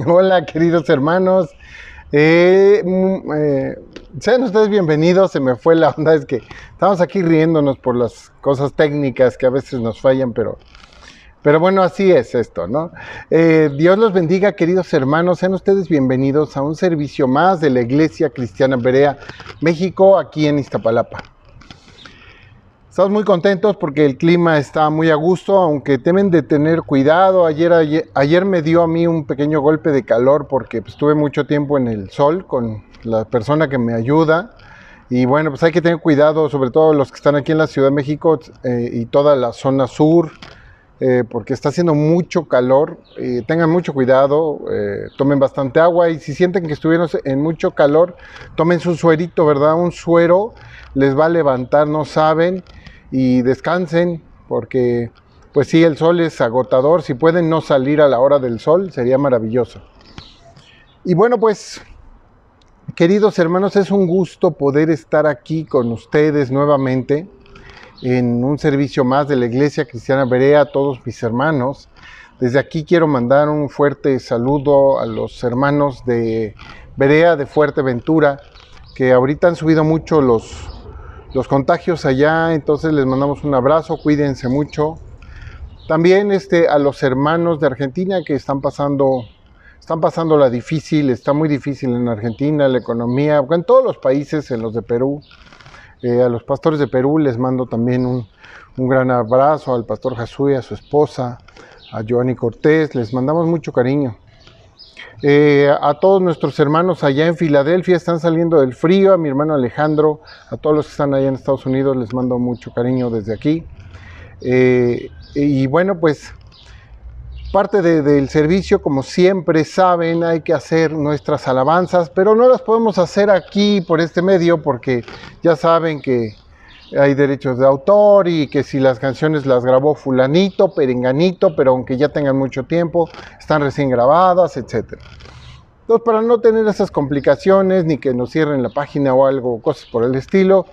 Hola, queridos hermanos. Sean ustedes bienvenidos. Se me fue la onda, es que estamos aquí riéndonos por las cosas técnicas que a veces nos fallan, pero bueno, así es esto, ¿no? Dios los bendiga, queridos hermanos. Sean ustedes bienvenidos a un servicio más de la Iglesia Cristiana Berea México, aquí en Iztapalapa. Estamos muy contentos porque el clima está muy a gusto, aunque deben de tener cuidado. Ayer me dio a mí un pequeño golpe de calor porque pues, estuve mucho tiempo en el sol con la persona que me ayuda. Y bueno, pues hay que tener cuidado, sobre todo los que están aquí en la Ciudad de México y toda la zona sur, porque está haciendo mucho calor. Tengan mucho cuidado, tomen bastante agua y si sienten que estuvieron en mucho calor, tomen su suerito, ¿verdad? Un suero les va a levantar, no saben, y descansen, porque pues sí, el sol es agotador. Si pueden no salir a la hora del sol, sería maravilloso. Y bueno, pues, queridos hermanos, es un gusto poder estar aquí con ustedes nuevamente en un servicio más de la Iglesia Cristiana Berea. A todos mis hermanos, desde aquí quiero mandar un fuerte saludo a los hermanos de Berea de Fuerteventura, que ahorita han subido mucho los contagios allá, entonces les mandamos un abrazo, cuídense mucho. También a los hermanos de Argentina que están pasando la difícil, está muy difícil en Argentina, la economía, en todos los países, en los de Perú. A los pastores de Perú les mando también un gran abrazo, al pastor Jasuy, a su esposa, a Joanny Cortés, les mandamos mucho cariño. A todos nuestros hermanos allá en Filadelfia, están saliendo del frío, a mi hermano Alejandro, a todos los que están allá en Estados Unidos, les mando mucho cariño desde aquí. Y bueno, pues parte del servicio, como siempre saben, hay que hacer nuestras alabanzas, pero no las podemos hacer aquí por este medio porque ya saben que hay derechos de autor y que si las canciones las grabó fulanito, perenganito, pero aunque ya tengan mucho tiempo, están recién grabadas, etc. Entonces, para no tener esas complicaciones, ni que nos cierren la página o algo, cosas por el estilo,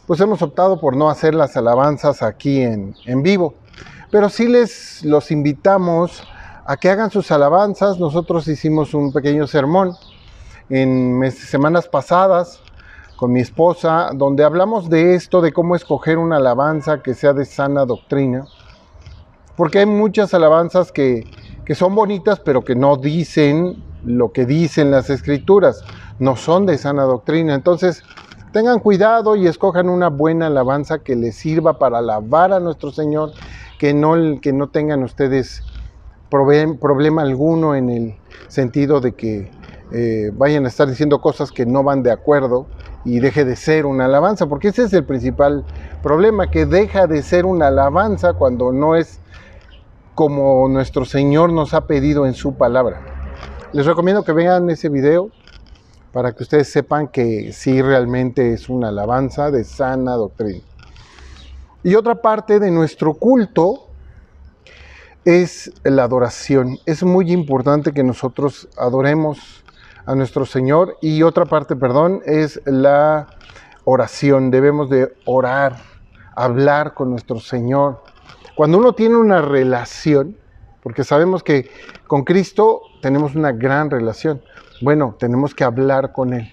pues hemos optado por no hacer las alabanzas aquí en vivo. Pero sí los invitamos a que hagan sus alabanzas. Nosotros hicimos un pequeño sermón en semanas pasadas con mi esposa, donde hablamos de esto, de cómo escoger una alabanza que sea de sana doctrina. Porque hay muchas alabanzas que son bonitas, pero que no dicen lo que dicen las escrituras, no son de sana doctrina. Entonces, tengan cuidado y escojan una buena alabanza que les sirva para alabar a nuestro Señor, que no tengan ustedes problema alguno en el sentido de que vayan a estar diciendo cosas que no van de acuerdo y deje de ser una alabanza, porque ese es el principal problema, que deja de ser una alabanza cuando no es como nuestro Señor nos ha pedido en su palabra. Les recomiendo que vean ese video para que ustedes sepan que sí realmente es una alabanza de sana doctrina. Y otra parte de nuestro culto es la adoración. Es muy importante que nosotros adoremos a nuestro Señor. Y otra parte, es la oración. Debemos de orar, hablar con nuestro Señor. Cuando uno tiene una relación, porque sabemos que con Cristo tenemos una gran relación, bueno, tenemos que hablar con Él.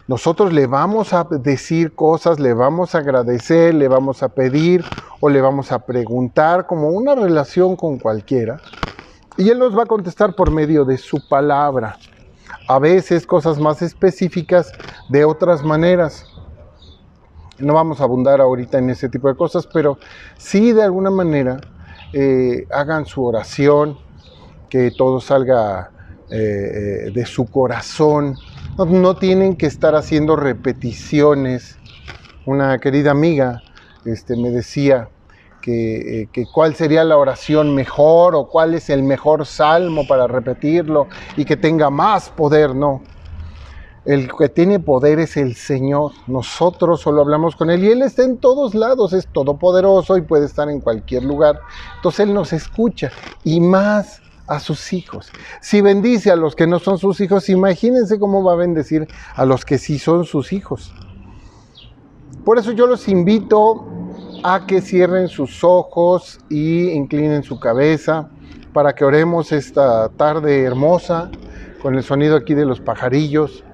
Nosotros le vamos a decir cosas, le vamos a agradecer, le vamos a pedir o le vamos a preguntar, como una relación con cualquiera. Y Él nos va a contestar por medio de su palabra. A veces cosas más específicas, de otras maneras. No vamos a abundar ahorita en ese tipo de cosas, pero sí de alguna manera hagan su oración, que todo salga de su corazón. No tienen que estar haciendo repeticiones. Una querida amiga me decía que cuál sería la oración mejor o cuál es el mejor salmo para repetirlo y que tenga más poder. No, el que tiene poder es el Señor. Nosotros solo hablamos con Él y Él está en todos lados, es todopoderoso y puede estar en cualquier lugar. Entonces Él nos escucha y más a sus hijos. Si bendice a los que no son sus hijos, imagínense cómo va a bendecir a los que sí son sus hijos. Por eso yo los invito a que cierren sus ojos y inclinen su cabeza para que oremos esta tarde hermosa con el sonido aquí de los pajarillos.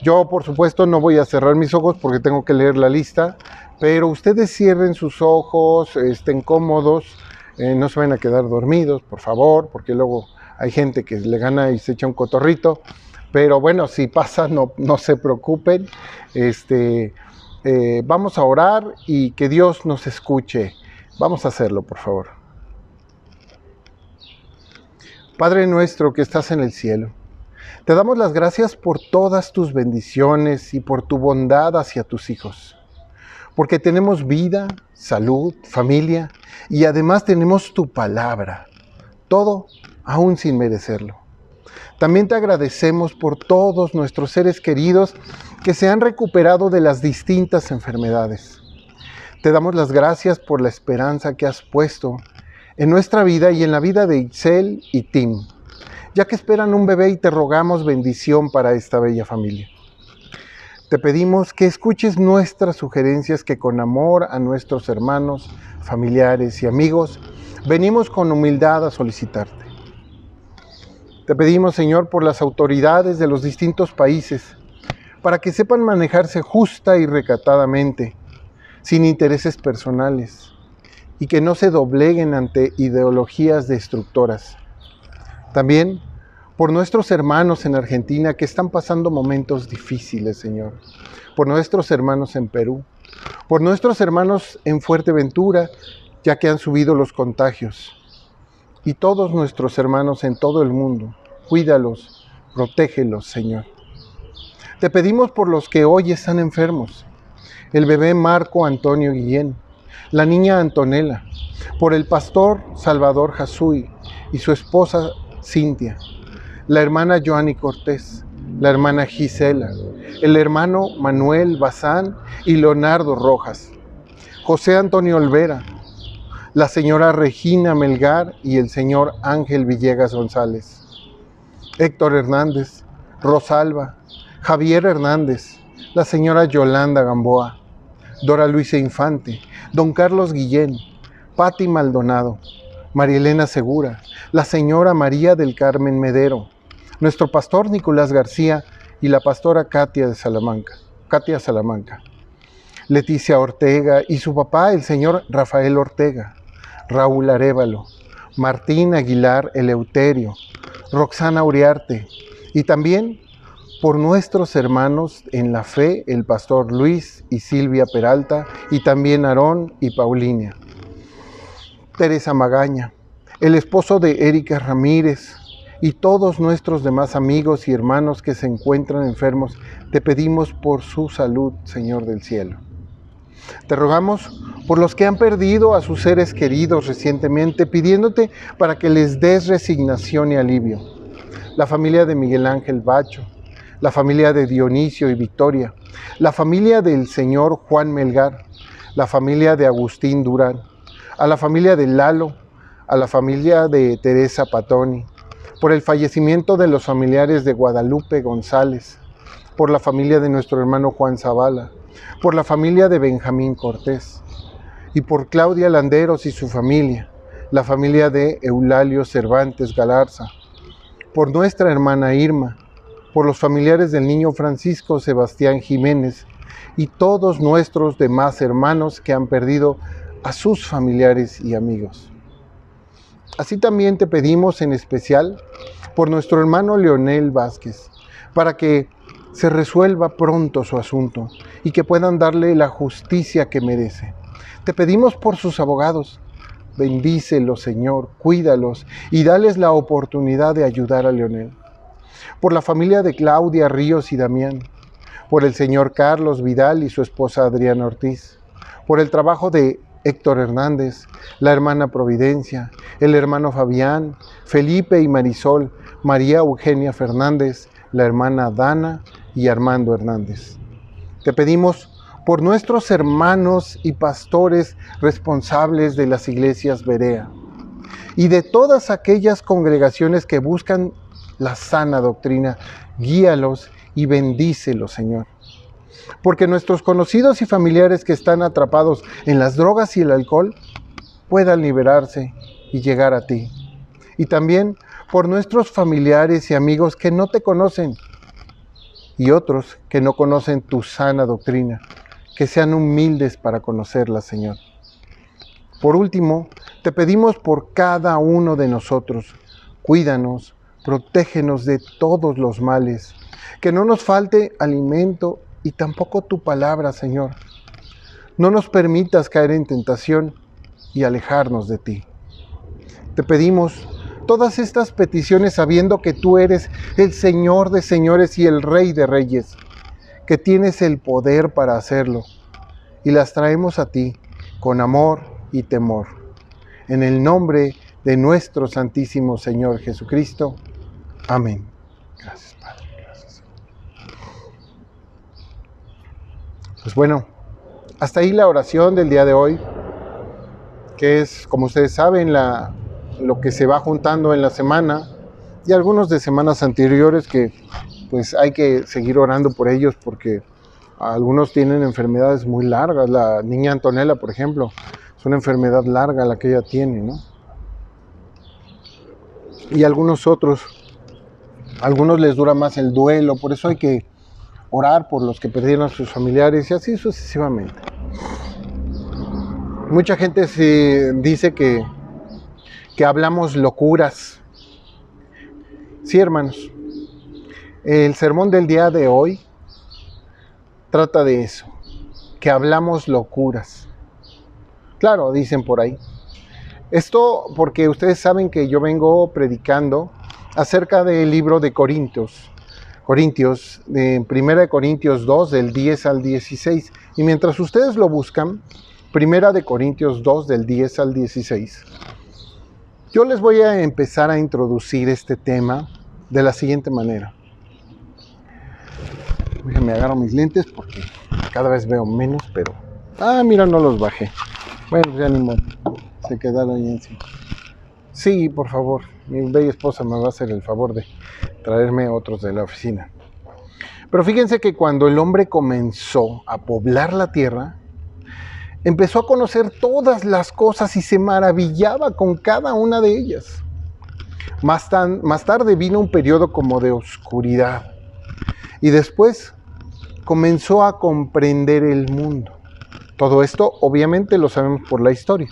Yo, por supuesto, no voy a cerrar mis ojos porque tengo que leer la lista, pero ustedes cierren sus ojos, estén cómodos, no se vayan a quedar dormidos, por favor, porque luego hay gente que le gana y se echa un cotorrito. Pero bueno, si pasa, no se preocupen. Vamos a orar y que Dios nos escuche. Vamos a hacerlo, por favor. Padre nuestro que estás en el cielo, te damos las gracias por todas tus bendiciones y por tu bondad hacia tus hijos. Porque tenemos vida, salud, familia y además tenemos tu palabra. Todo aún sin merecerlo. También te agradecemos por todos nuestros seres queridos que se han recuperado de las distintas enfermedades. Te damos las gracias por la esperanza que has puesto en nuestra vida y en la vida de Itzel y Tim, ya que esperan un bebé y te rogamos bendición para esta bella familia. Te pedimos que escuches nuestras sugerencias que con amor a nuestros hermanos, familiares y amigos venimos con humildad a solicitarte. Te pedimos, Señor, por las autoridades de los distintos países, para que sepan manejarse justa y recatadamente, sin intereses personales, y que no se dobleguen ante ideologías destructoras. También por nuestros hermanos en Argentina que están pasando momentos difíciles, Señor, por nuestros hermanos en Perú, por nuestros hermanos en Fuerteventura, ya que han subido los contagios, y todos nuestros hermanos en todo el mundo. Cuídalos, protégelos, Señor. Te pedimos por los que hoy están enfermos, el bebé Marco Antonio Guillén, la niña Antonella, por el pastor Salvador Jasuy y su esposa Cintia, la hermana Joanny Cortés, la hermana Gisela, el hermano Manuel Bazán y Leonardo Rojas, José Antonio Olvera, la señora Regina Melgar y el señor Ángel Villegas González, Héctor Hernández, Rosalba, Javier Hernández, la señora Yolanda Gamboa, Dora Luisa Infante, don Carlos Guillén, Pati Maldonado, María Elena Segura, la señora María del Carmen Medero, nuestro pastor Nicolás García y la pastora Katia Salamanca, Leticia Ortega y su papá el señor Rafael Ortega, Raúl Arévalo, Martín Aguilar Eleuterio, Roxana Uriarte, y también por nuestros hermanos en la fe, el pastor Luis y Silvia Peralta, y también Aarón y Paulina, Teresa Magaña, el esposo de Erika Ramírez, y todos nuestros demás amigos y hermanos que se encuentran enfermos. Te pedimos por su salud, Señor del cielo. Te rogamos por los que han perdido a sus seres queridos recientemente, pidiéndote para que les des resignación y alivio. La familia de Miguel Ángel Bacho, la familia de Dionisio y Victoria, la familia del señor Juan Melgar, la familia de Agustín Durán, a la familia de Lalo, a la familia de Teresa Patoni, por el fallecimiento de los familiares de Guadalupe González, por la familia de nuestro hermano Juan Zavala, por la familia de Benjamín Cortés, y por Claudia Landeros y su familia, la familia de Eulalio Cervantes Galarza, por nuestra hermana Irma, por los familiares del niño Francisco Sebastián Jiménez y todos nuestros demás hermanos que han perdido a sus familiares y amigos. Así también te pedimos en especial por nuestro hermano Leonel Vázquez, para que se resuelva pronto su asunto y que puedan darle la justicia que merece. Te pedimos por sus abogados. Bendícelos, Señor, cuídalos y dales la oportunidad de ayudar a Leonel. Por la familia de Claudia Ríos y Damián, por el señor Carlos Vidal y su esposa Adriana Ortiz, por el trabajo de Héctor Hernández, la hermana Providencia, el hermano Fabián, Felipe y Marisol, María Eugenia Fernández, la hermana Dana y Armando Hernández. Te pedimos por nuestros hermanos y pastores responsables de las iglesias Berea y de todas aquellas congregaciones que buscan la sana doctrina, guíalos y bendícelos, Señor. Porque nuestros conocidos y familiares que están atrapados en las drogas y el alcohol puedan liberarse y llegar a ti. y también por nuestros familiares y amigos que no te conocen y otros que no conocen tu sana doctrina, que sean humildes para conocerla, Señor. Por último, te pedimos por cada uno de nosotros, cuídanos, protégenos de todos los males, que no nos falte alimento y tampoco tu palabra, Señor. No nos permitas caer en tentación y alejarnos de ti. Te pedimos todas estas peticiones sabiendo que tú eres el Señor de señores y el Rey de reyes, que tienes el poder para hacerlo, y las traemos a ti con amor y temor. En el nombre de nuestro Santísimo Señor Jesucristo. Amén. Gracias, Padre. Gracias. Pues bueno, hasta ahí la oración del día de hoy, que es, como ustedes saben, lo que se va juntando en la semana, y algunos de semanas anteriores que pues hay que seguir orando por ellos porque algunos tienen enfermedades muy largas. La niña Antonella, por ejemplo, es una enfermedad larga la que ella tiene, ¿no? Y algunos otros, a algunos les dura más el duelo, por eso hay que orar por los que perdieron a sus familiares y así sucesivamente. Mucha gente se dice que hablamos locuras. Sí, hermanos, el sermón del día de hoy trata de eso, que hablamos locuras. Claro, dicen por ahí. Esto porque ustedes saben que yo vengo predicando acerca del libro de Corintios, de 1 Corintios 2, del 10 al 16. Y mientras ustedes lo buscan, 1 Corintios 2, del 10 al 16, yo les voy a empezar a introducir este tema de la siguiente manera. Déjenme agarro mis lentes porque cada vez veo menos, pero... mira, no los bajé. Bueno, ya ni modo. Se quedaron ahí encima. Sí, por favor. Mi bella esposa me va a hacer el favor de traerme otros de la oficina. Pero fíjense que cuando el hombre comenzó a poblar la tierra, empezó a conocer todas las cosas y se maravillaba con cada una de ellas. Más tarde vino un periodo como de oscuridad. Y después comenzó a comprender el mundo. Todo esto obviamente lo sabemos por la historia.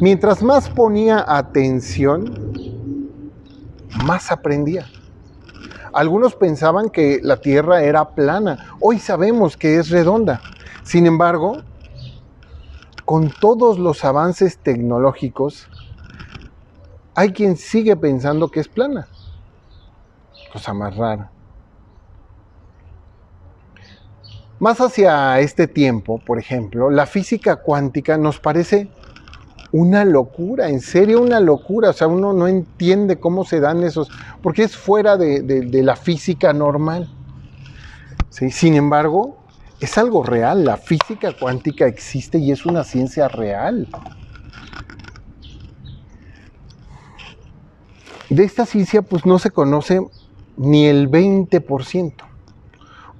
Mientras más ponía atención, más aprendía. Algunos pensaban que la tierra era plana. Hoy sabemos que es redonda. Sin embargo, con todos los avances tecnológicos, hay quien sigue pensando que es plana. Cosa más rara. Más hacia este tiempo, por ejemplo, la física cuántica nos parece una locura, en serio una locura. O sea, uno no entiende cómo se dan esos, porque es fuera de la física normal. ¿Sí? Sin embargo, es algo real. La física cuántica existe y es una ciencia real. De esta ciencia, pues no se conoce ni el 20%.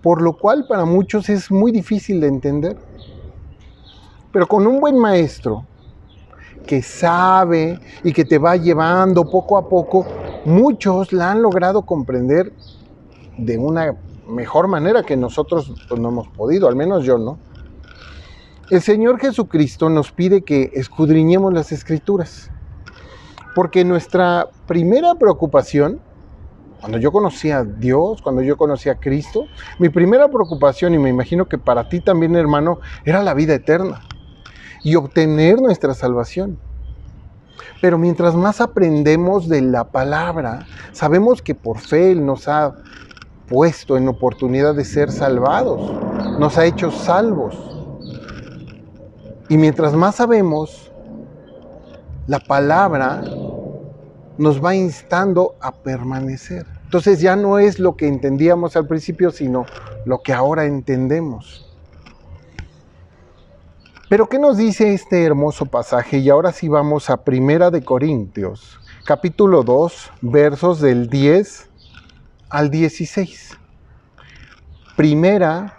Por lo cual para muchos es muy difícil de entender. Pero con un buen maestro que sabe y que te va llevando poco a poco, muchos la han logrado comprender de una mejor manera que nosotros pues, no hemos podido, al menos yo no. El Señor Jesucristo nos pide que escudriñemos las Escrituras, porque nuestra primera preocupación, cuando yo conocí a Dios, cuando yo conocí a Cristo, mi primera preocupación, y me imagino que para ti también, hermano, era la vida eterna y obtener nuestra salvación. Pero mientras más aprendemos de la palabra, sabemos que por fe Él nos ha puesto en oportunidad de ser salvados, nos ha hecho salvos. Y mientras más sabemos, la palabra nos va instando a permanecer. Entonces ya no es lo que entendíamos al principio, sino lo que ahora entendemos. Pero ¿qué nos dice este hermoso pasaje? Y ahora sí vamos a 1 Corintios, capítulo 2, versos del 10 al 16. 1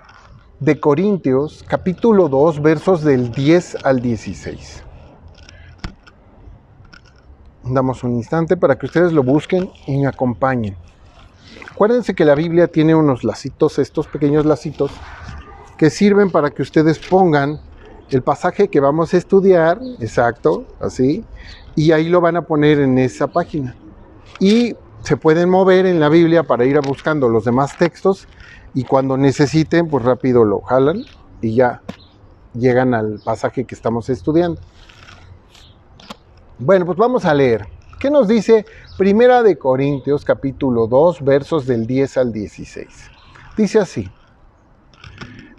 Corintios, capítulo 2, versos del 10 al 16. Damos un instante para que ustedes lo busquen y me acompañen. Acuérdense que la Biblia tiene unos lacitos, estos pequeños lacitos, que sirven para que ustedes pongan el pasaje que vamos a estudiar, exacto, así, y ahí lo van a poner en esa página. Y se pueden mover en la Biblia para ir buscando los demás textos, y cuando necesiten, pues rápido lo jalan y ya llegan al pasaje que estamos estudiando. Bueno, pues vamos a leer. ¿Qué nos dice Primera de Corintios, capítulo 2, versos del 10 al 16? Dice así: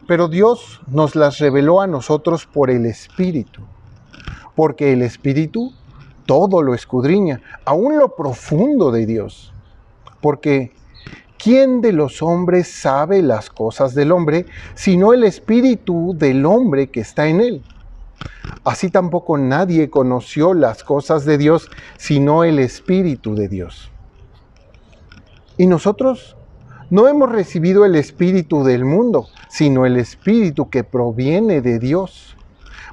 pero Dios nos las reveló a nosotros por el Espíritu, porque el Espíritu todo lo escudriña, aún lo profundo de Dios. Porque ¿quién de los hombres sabe las cosas del hombre, sino el Espíritu del hombre que está en él? Así tampoco nadie conoció las cosas de Dios, sino el Espíritu de Dios. Y nosotros no hemos recibido el espíritu del mundo, sino el Espíritu que proviene de Dios,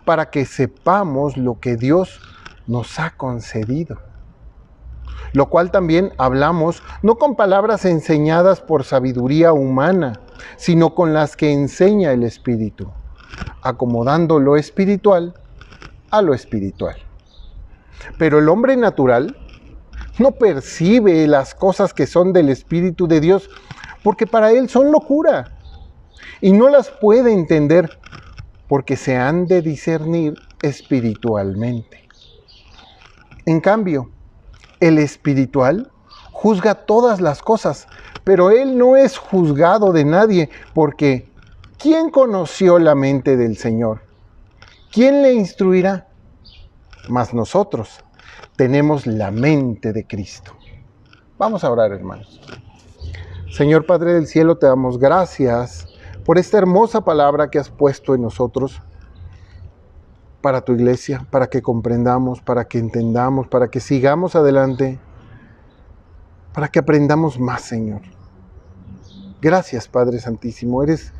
para que sepamos lo que Dios nos ha concedido. Lo cual también hablamos, no con palabras enseñadas por sabiduría humana, sino con las que enseña el Espíritu, acomodando lo espiritual a lo espiritual. Pero el hombre natural no percibe las cosas que son del Espíritu de Dios, porque para él son locura, y no las puede entender, porque se han de discernir espiritualmente. En cambio, el espiritual juzga todas las cosas, pero él no es juzgado de nadie, porque ¿quién conoció la mente del Señor? ¿Quién le instruirá? Mas nosotros tenemos la mente de Cristo. Vamos a orar, hermanos. Señor Padre del cielo, te damos gracias por esta hermosa palabra que has puesto en nosotros para tu iglesia, para que comprendamos, para que entendamos, para que sigamos adelante, para que aprendamos más, Señor. Gracias, Padre Santísimo, eres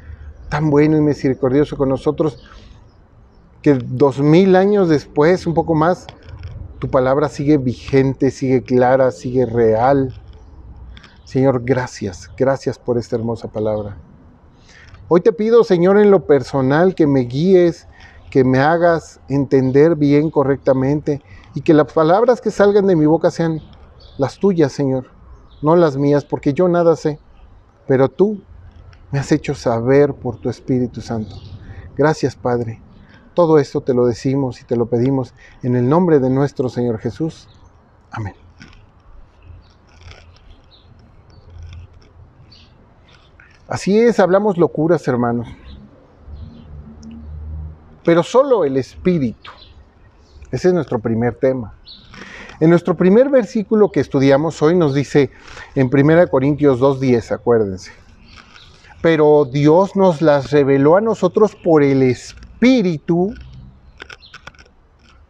tan bueno y misericordioso con nosotros que 2000 años después, un poco más, tu palabra sigue vigente, sigue clara, sigue real. Señor, gracias por esta hermosa palabra. Hoy te pido, Señor, en lo personal, que me guíes, que me hagas entender bien, correctamente, y que las palabras que salgan de mi boca sean las tuyas, Señor, no las mías, porque yo nada sé, pero tú me has hecho saber por tu Espíritu Santo. Gracias, Padre. Todo esto te lo decimos y te lo pedimos en el nombre de nuestro Señor Jesús. Amén. Así es, hablamos locuras, hermanos. Pero solo el Espíritu. Ese es nuestro primer tema. En nuestro primer versículo que estudiamos hoy nos dice en 1 Corintios 2:10, acuérdense. Pero Dios nos las reveló a nosotros por el Espíritu.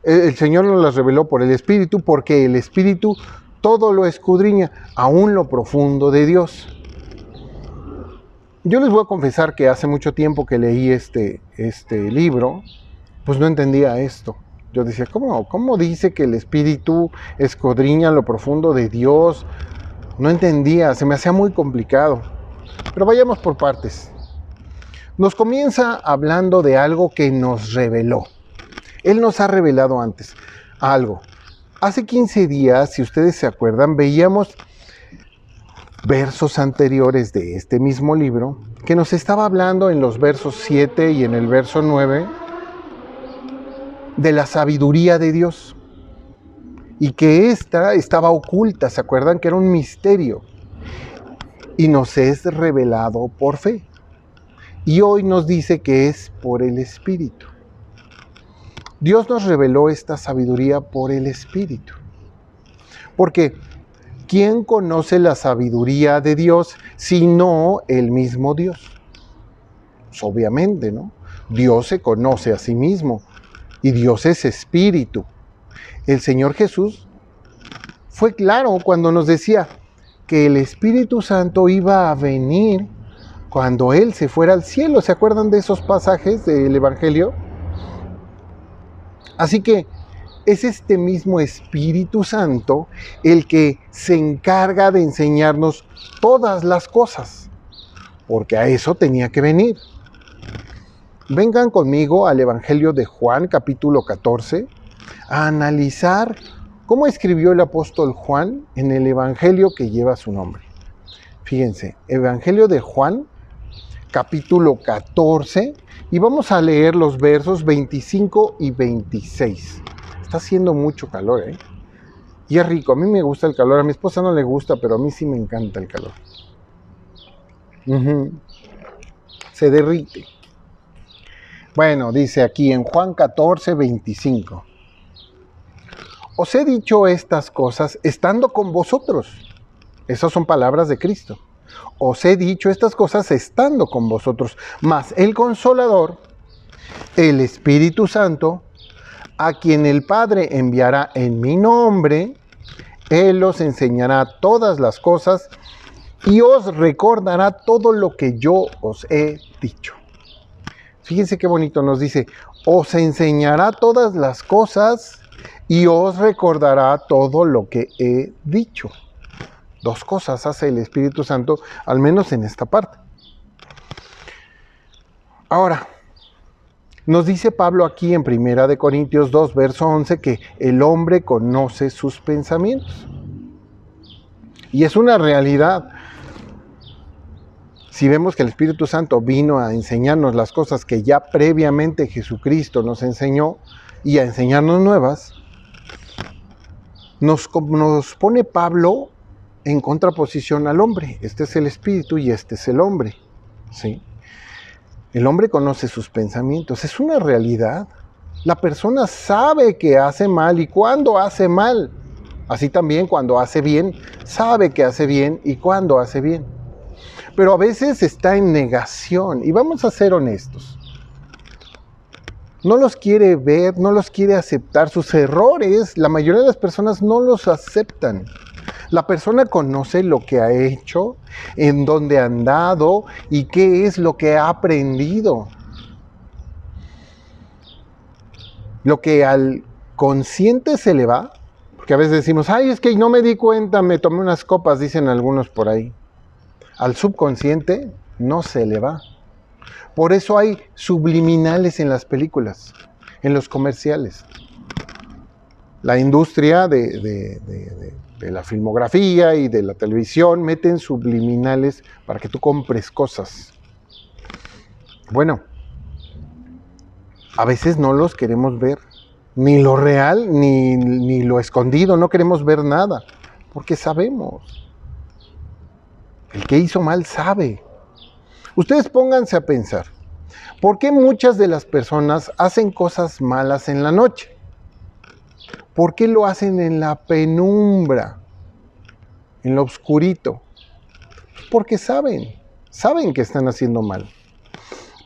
El Señor nos las reveló por el Espíritu, porque el Espíritu todo lo escudriña, aún lo profundo de Dios. Yo les voy a confesar que hace mucho tiempo que leí este libro, pues no entendía esto. Yo decía, ¿cómo dice que el Espíritu escudriña lo profundo de Dios? No entendía, se me hacía muy complicado. Pero vayamos por partes. Nos comienza hablando de algo que nos reveló. Él nos ha revelado antes algo. Hace 15 días, si ustedes se acuerdan, veíamos versos anteriores de este mismo libro, que nos estaba hablando en los versos 7 y en el verso 9 de la sabiduría de Dios, y que esta estaba oculta, ¿se acuerdan? Que era un misterio, y nos es revelado por fe, y hoy nos dice que es por el Espíritu. Dios nos reveló esta sabiduría por el Espíritu, porque ¿quién conoce la sabiduría de Dios sino el mismo Dios? Pues obviamente, ¿no? Dios se conoce a sí mismo y Dios es Espíritu. El Señor Jesús fue claro cuando nos decía que el Espíritu Santo iba a venir cuando Él se fuera al cielo. ¿Se acuerdan de esos pasajes del Evangelio? Así que es este mismo Espíritu Santo el que se encarga de enseñarnos todas las cosas, porque a eso tenía que venir. Vengan conmigo al Evangelio de Juan, capítulo 14, a analizar cómo escribió el apóstol Juan en el Evangelio que lleva su nombre. Fíjense, Evangelio de Juan, capítulo 14, y vamos a leer los versos 25 y 26. Está haciendo mucho calor, ¿eh? Y es rico, a mí me gusta el calor, a mi esposa no le gusta, pero a mí sí me encanta el calor. Se derrite. Bueno, dice aquí en Juan 14, 25. Os he dicho estas cosas estando con vosotros. Esas son palabras de Cristo. Os he dicho estas cosas estando con vosotros. Mas el Consolador, el Espíritu Santo, a quien el Padre enviará en mi nombre, Él os enseñará todas las cosas y os recordará todo lo que yo os he dicho. Fíjense qué bonito nos dice, os enseñará todas las cosas y os recordará todo lo que he dicho. Dos cosas hace el Espíritu Santo, al menos en esta parte. Ahora, nos dice Pablo aquí en 1 Corintios 2, verso 11, que el hombre conoce sus pensamientos. Y es una realidad. Si vemos que el Espíritu Santo vino a enseñarnos las cosas que ya previamente Jesucristo nos enseñó y a enseñarnos nuevas, nos pone Pablo en contraposición al hombre. Este es el Espíritu y este es el hombre. ¿Sí? El hombre conoce sus pensamientos. Es una realidad. La persona sabe que hace mal y cuándo hace mal. Así también cuando hace bien, sabe que hace bien y cuándo hace bien. Pero a veces está en negación. Y vamos a ser honestos. No los quiere ver, no los quiere aceptar. Sus errores, la mayoría de las personas no los aceptan. La persona conoce lo que ha hecho, en dónde ha andado y qué es lo que ha aprendido. Lo que al consciente se le va, porque a veces decimos, ay, es que no me di cuenta, me tomé unas copas, dicen algunos por ahí. Al subconsciente no se le va. Por eso hay subliminales en las películas, en los comerciales. La industria de la filmografía y de la televisión meten subliminales para que tú compres cosas. Bueno, a veces no los queremos ver, ni lo real, ni lo escondido, no queremos ver nada, porque sabemos. El que hizo mal sabe. Ustedes pónganse a pensar, ¿por qué muchas de las personas hacen cosas malas en la noche? ¿Por qué lo hacen en la penumbra, en lo oscurito? Porque saben que están haciendo mal.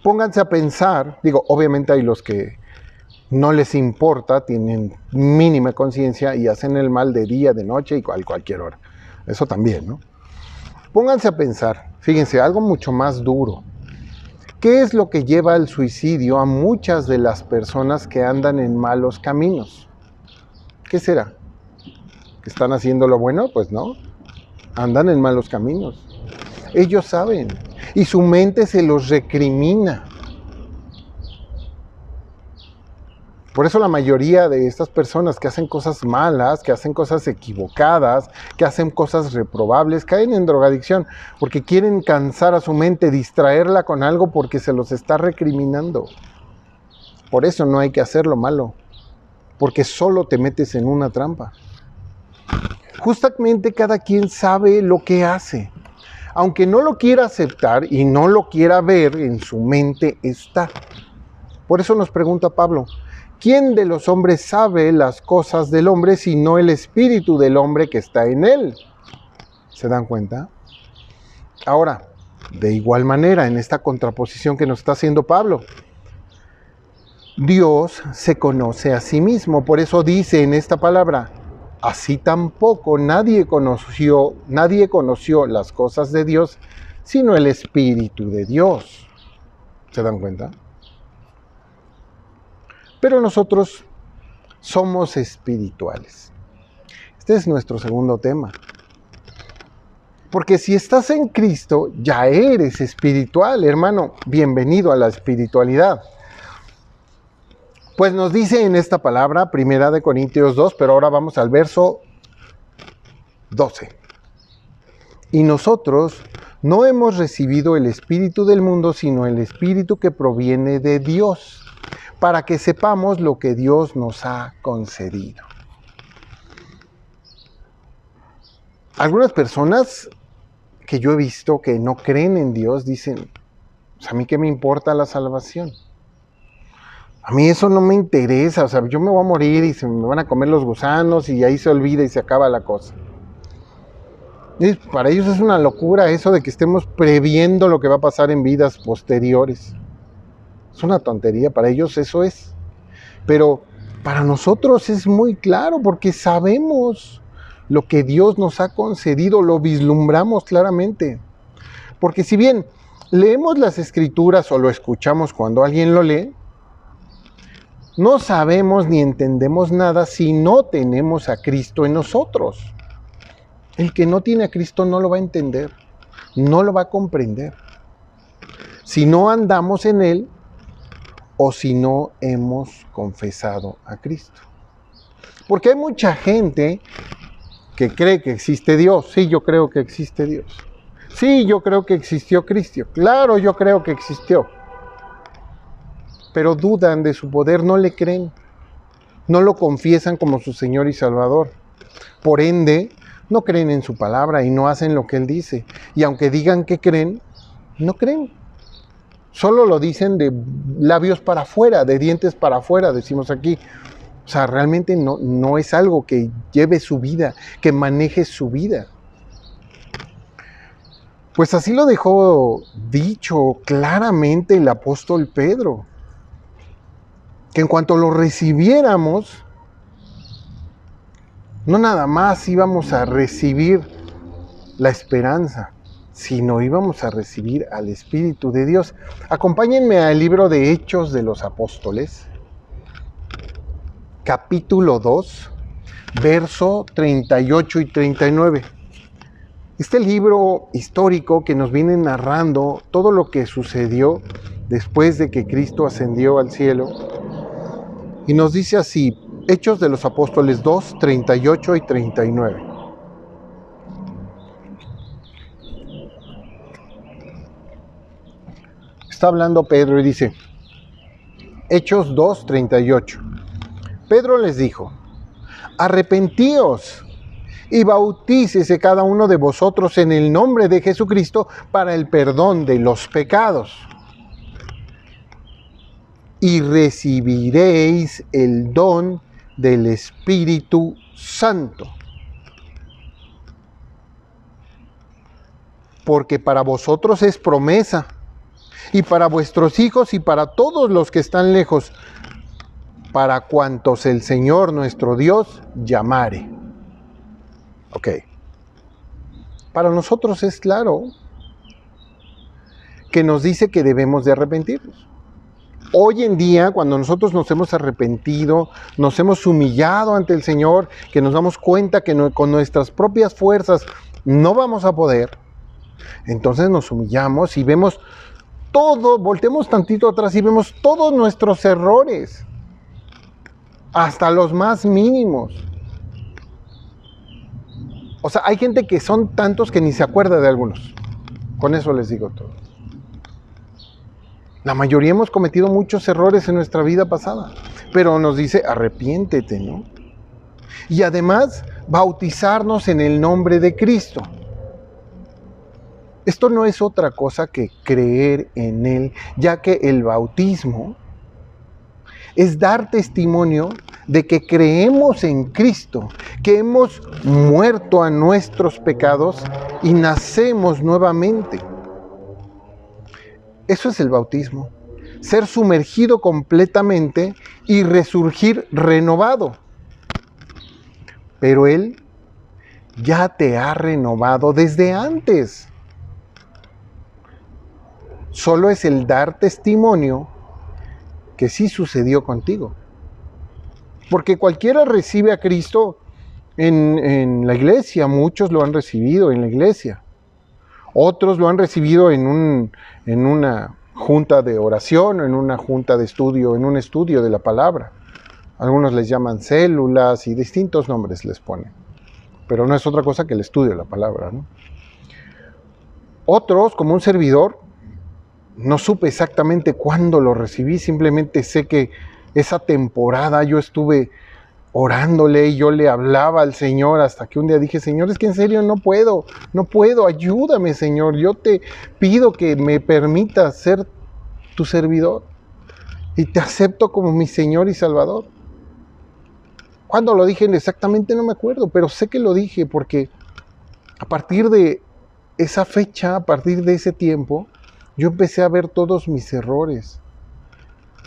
Pónganse a pensar, obviamente hay los que no les importa, tienen mínima conciencia y hacen el mal de día, de noche y cualquier hora. Eso también, ¿no? Pónganse a pensar, fíjense, algo mucho más duro. ¿Qué es lo que lleva al suicidio a muchas de las personas que andan en malos caminos? ¿Qué será? ¿Que están haciendo lo bueno? Pues no, andan en malos caminos. Ellos saben y su mente se los recrimina. Por eso la mayoría de estas personas que hacen cosas malas, que hacen cosas equivocadas, que hacen cosas reprobables, caen en drogadicción porque quieren cansar a su mente, distraerla con algo porque se los está recriminando. Por eso no hay que hacer lo malo, porque solo te metes en una trampa. Justamente cada quien sabe lo que hace. Aunque no lo quiera aceptar y no lo quiera ver, en su mente está. Por eso nos pregunta Pablo, ¿quién de los hombres sabe las cosas del hombre sino el espíritu del hombre que está en él? ¿Se dan cuenta? Ahora, de igual manera, en esta contraposición que nos está haciendo Pablo, Dios se conoce a sí mismo. Por eso dice en esta palabra, así tampoco nadie conoció las cosas de Dios, sino el Espíritu de Dios. ¿Se dan cuenta? Pero nosotros somos espirituales. Este es nuestro segundo tema. Porque si estás en Cristo, ya eres espiritual, hermano. Bienvenido a la espiritualidad. Pues nos dice en esta palabra, 1 Corintios 2, pero ahora vamos al verso 12. Y nosotros no hemos recibido el espíritu del mundo, sino el espíritu que proviene de Dios, para que sepamos lo que Dios nos ha concedido. Algunas personas que yo he visto que no creen en Dios dicen, pues a mí qué me importa la salvación. A mí eso no me interesa, o sea, yo me voy a morir y se me van a comer los gusanos y ahí se olvida y se acaba la cosa. Y para ellos es una locura eso de que estemos previendo lo que va a pasar en vidas posteriores. Es una tontería, para ellos eso es. Pero para nosotros es muy claro porque sabemos lo que Dios nos ha concedido, lo vislumbramos claramente. Porque si bien leemos las Escrituras o lo escuchamos cuando alguien lo lee, no sabemos ni entendemos nada si no tenemos a Cristo en nosotros. El que no tiene a Cristo no lo va a entender, no lo va a comprender. Si no andamos en Él o si no hemos confesado a Cristo. Porque hay mucha gente que cree que existe Dios. Sí, yo creo que existe Dios. Sí, yo creo que existió Cristo. Claro, yo creo que existió. Pero dudan de su poder, no le creen. No lo confiesan como su Señor y Salvador. Por ende, no creen en su palabra y no hacen lo que Él dice. Y aunque digan que creen, no creen. Solo lo dicen de labios para afuera, de dientes para afuera, decimos aquí. O sea, realmente no es algo que lleve su vida, que maneje su vida. Pues así lo dejó dicho claramente el apóstol Pedro. Que en cuanto lo recibiéramos, no nada más íbamos a recibir la esperanza, sino íbamos a recibir al Espíritu de Dios. Acompáñenme al libro de Hechos de los Apóstoles, capítulo 2, verso 38 y 39. Este libro histórico que nos viene narrando todo lo que sucedió después de que Cristo ascendió al cielo. Y nos dice así, Hechos de los Apóstoles 2, 38 y 39. Está hablando Pedro y dice, Hechos 2, 38. Pedro les dijo, arrepentíos y bautícese cada uno de vosotros en el nombre de Jesucristo para el perdón de los pecados. Y recibiréis el don del Espíritu Santo. Porque para vosotros es promesa, y para vuestros hijos y para todos los que están lejos, para cuantos el Señor nuestro Dios llamare. Ok. Para nosotros es claro que nos dice que debemos de arrepentirnos. Hoy en día, cuando nosotros nos hemos arrepentido, nos hemos humillado ante el Señor, que nos damos cuenta que con nuestras propias fuerzas no vamos a poder, entonces nos humillamos y vemos todo, volteemos tantito atrás y vemos todos nuestros errores, hasta los más mínimos. O sea, hay gente que son tantos que ni se acuerda de algunos. Con eso les digo todo. La mayoría hemos cometido muchos errores en nuestra vida pasada, pero nos dice, arrepiéntete, ¿no? Y además, bautizarnos en el nombre de Cristo. Esto no es otra cosa que creer en Él, ya que el bautismo es dar testimonio de que creemos en Cristo, que hemos muerto a nuestros pecados y nacemos nuevamente. Eso es el bautismo, ser sumergido completamente y resurgir renovado. Pero Él ya te ha renovado desde antes. Solo es el dar testimonio que sí sucedió contigo. Porque cualquiera recibe a Cristo en la iglesia, muchos lo han recibido en la iglesia. Otros lo han recibido en una junta de oración, en una junta de estudio, en un estudio de la palabra. Algunos les llaman células y distintos nombres les ponen. Pero no es otra cosa que el estudio de la palabra, ¿no? Otros, como un servidor, no supe exactamente cuándo lo recibí, simplemente sé que esa temporada yo estuve orándole y yo le hablaba al Señor hasta que un día dije, Señor, es que en serio no puedo, ayúdame, Señor, yo te pido que me permitas ser tu servidor y te acepto como mi Señor y Salvador. ¿Cuándo lo dije? Exactamente no me acuerdo, pero sé que lo dije porque a partir de esa fecha, a partir de ese tiempo, yo empecé a ver todos mis errores.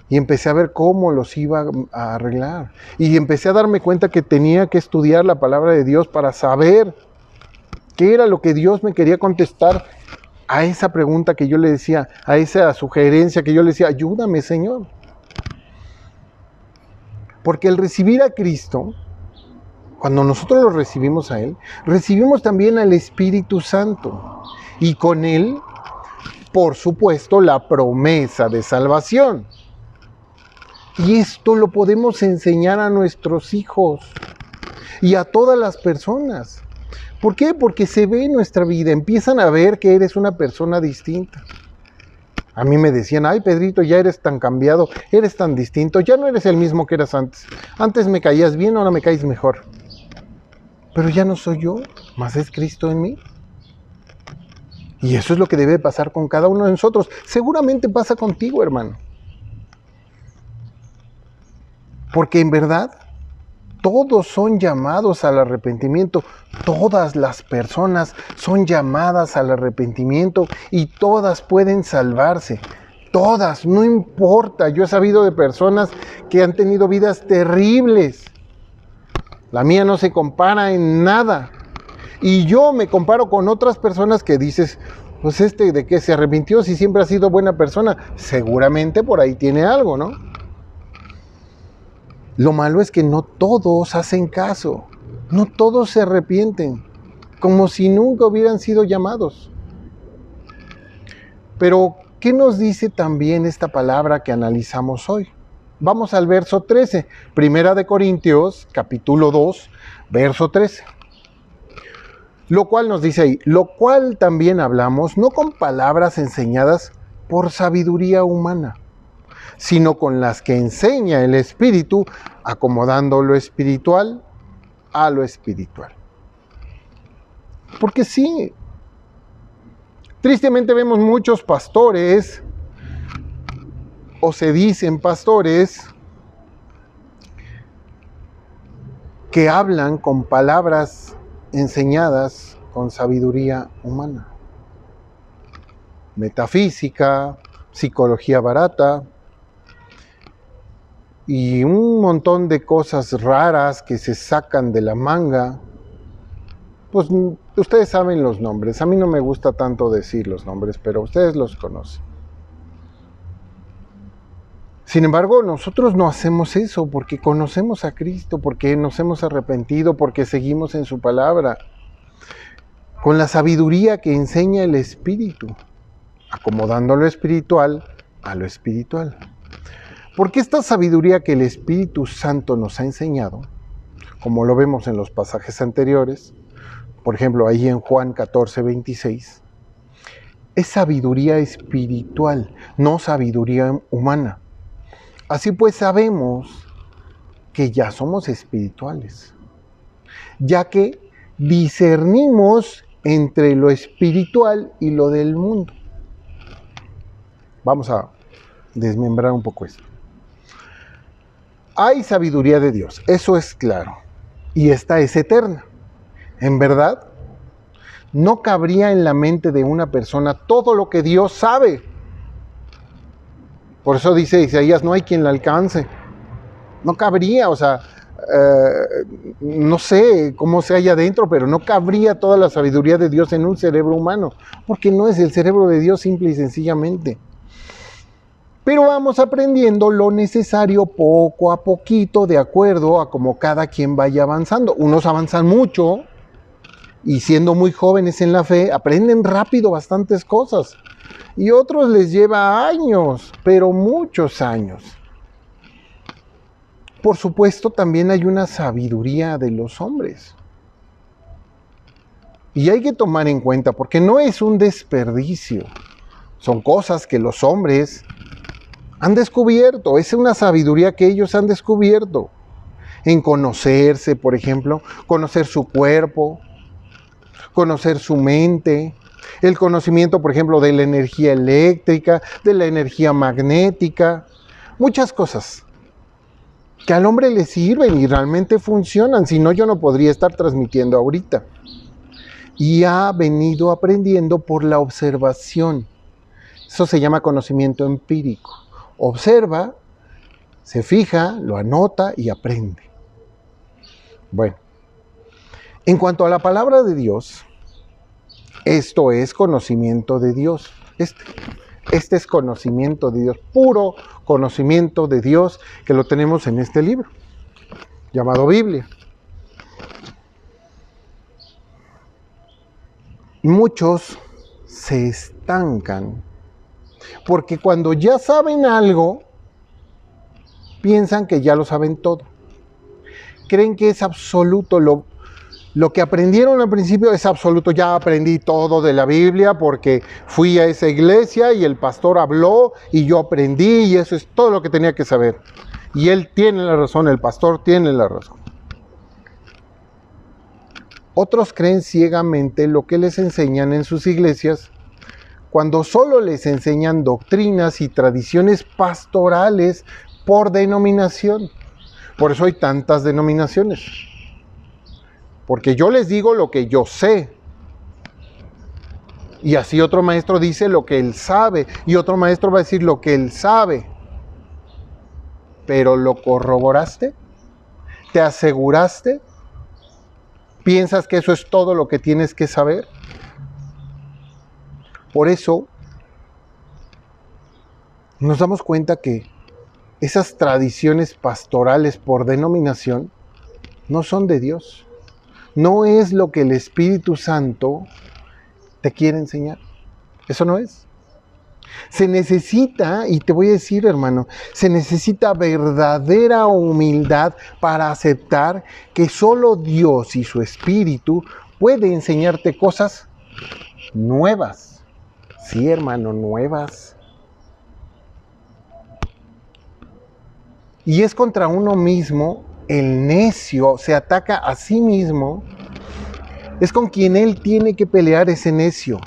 Y empecé a ver cómo los iba a arreglar. Y empecé a darme cuenta que tenía que estudiar la palabra de Dios para saber qué era lo que Dios me quería contestar a esa pregunta que yo le decía, a esa sugerencia que yo le decía, ayúdame, Señor. Porque el recibir a Cristo, cuando nosotros lo recibimos a Él, recibimos también al Espíritu Santo. Y con Él, por supuesto, la promesa de salvación. Y esto lo podemos enseñar a nuestros hijos y a todas las personas. ¿Por qué? Porque se ve en nuestra vida, empiezan a ver que eres una persona distinta. A mí me decían, ay Pedrito, ya eres tan cambiado, eres tan distinto, ya no eres el mismo que eras antes. Antes me caías bien, ahora me caes mejor. Pero ya no soy yo, más es Cristo en mí. Y eso es lo que debe pasar con cada uno de nosotros. Seguramente pasa contigo, hermano. Porque en verdad, todos son llamados al arrepentimiento. Todas las personas son llamadas al arrepentimiento y todas pueden salvarse. Todas, no importa. Yo he sabido de personas que han tenido vidas terribles. La mía no se compara en nada. Y yo me comparo con otras personas que dices, pues ¿de qué se arrepintió si siempre ha sido buena persona? Seguramente por ahí tiene algo, ¿no? Lo malo es que no todos hacen caso, no todos se arrepienten, como si nunca hubieran sido llamados. Pero, ¿qué nos dice también esta palabra que analizamos hoy? Vamos al verso 13, Primera de Corintios, capítulo 2, verso 13. Lo cual nos dice ahí, lo cual también hablamos, no con palabras enseñadas por sabiduría humana, sino con las que enseña el Espíritu, acomodando lo espiritual a lo espiritual. Porque sí, tristemente vemos muchos pastores, o se dicen pastores, que hablan con palabras enseñadas con sabiduría humana. Metafísica, psicología barata, y un montón de cosas raras que se sacan de la manga. Pues ustedes saben los nombres. A mí no me gusta tanto decir los nombres, pero ustedes los conocen. Sin embargo, nosotros no hacemos eso porque conocemos a Cristo, porque nos hemos arrepentido, porque seguimos en su palabra, con la sabiduría que enseña el Espíritu, acomodando lo espiritual a lo espiritual. Porque esta sabiduría que el Espíritu Santo nos ha enseñado, como lo vemos en los pasajes anteriores, por ejemplo, ahí en Juan 14, 26, es sabiduría espiritual, no sabiduría humana. Así pues sabemos que ya somos espirituales, ya que discernimos entre lo espiritual y lo del mundo. Vamos a desmembrar un poco esto. Hay sabiduría de Dios, eso es claro, y esta es eterna. En verdad, no cabría en la mente de una persona todo lo que Dios sabe. Por eso dice Isaías, no hay quien la alcance. No cabría, no sé cómo se halla dentro, pero no cabría toda la sabiduría de Dios en un cerebro humano, porque no es el cerebro de Dios simple y sencillamente. Pero vamos aprendiendo lo necesario poco a poquito, de acuerdo a cómo cada quien vaya avanzando. Unos avanzan mucho y siendo muy jóvenes en la fe, aprenden rápido bastantes cosas. Y otros les lleva años, pero muchos años. Por supuesto, también hay una sabiduría de los hombres. Y hay que tomar en cuenta, porque no es un desperdicio. Son cosas que los hombres han descubierto, es una sabiduría que ellos han descubierto. En conocerse, por ejemplo, conocer su cuerpo, conocer su mente, el conocimiento, por ejemplo, de la energía eléctrica, de la energía magnética, muchas cosas que al hombre le sirven y realmente funcionan, si no yo no podría estar transmitiendo ahorita. Y ha venido aprendiendo por la observación. Eso se llama conocimiento empírico. Observa, se fija, lo anota y aprende. Bueno, en cuanto a la palabra de Dios, esto es conocimiento de Dios. Este es conocimiento de Dios, puro conocimiento de Dios que lo tenemos en este libro, llamado Biblia. Muchos se estancan porque cuando ya saben algo, piensan que ya lo saben todo. Creen que es absoluto, lo que aprendieron al principio es absoluto. Ya aprendí todo de la Biblia porque fui a esa iglesia y el pastor habló y yo aprendí y eso es todo lo que tenía que saber. Y él tiene la razón, el pastor tiene la razón. Otros creen ciegamente lo que les enseñan en sus iglesias, cuando solo les enseñan doctrinas y tradiciones pastorales por denominación. Por eso hay tantas denominaciones. Porque yo les digo lo que yo sé. Y así otro maestro dice lo que él sabe. Y otro maestro va a decir lo que él sabe. ¿Pero lo corroboraste? ¿Te aseguraste? ¿Piensas que eso es todo lo que tienes que saber? Por eso nos damos cuenta que esas tradiciones pastorales por denominación no son de Dios. No es lo que el Espíritu Santo te quiere enseñar. Eso no es. Se necesita, y te voy a decir, hermano, se necesita verdadera humildad para aceptar que solo Dios y su Espíritu puede enseñarte cosas nuevas. Sí, hermano, nuevas. Y es contra uno mismo, el necio se ataca a sí mismo. Es con quien él tiene que pelear, ese necio.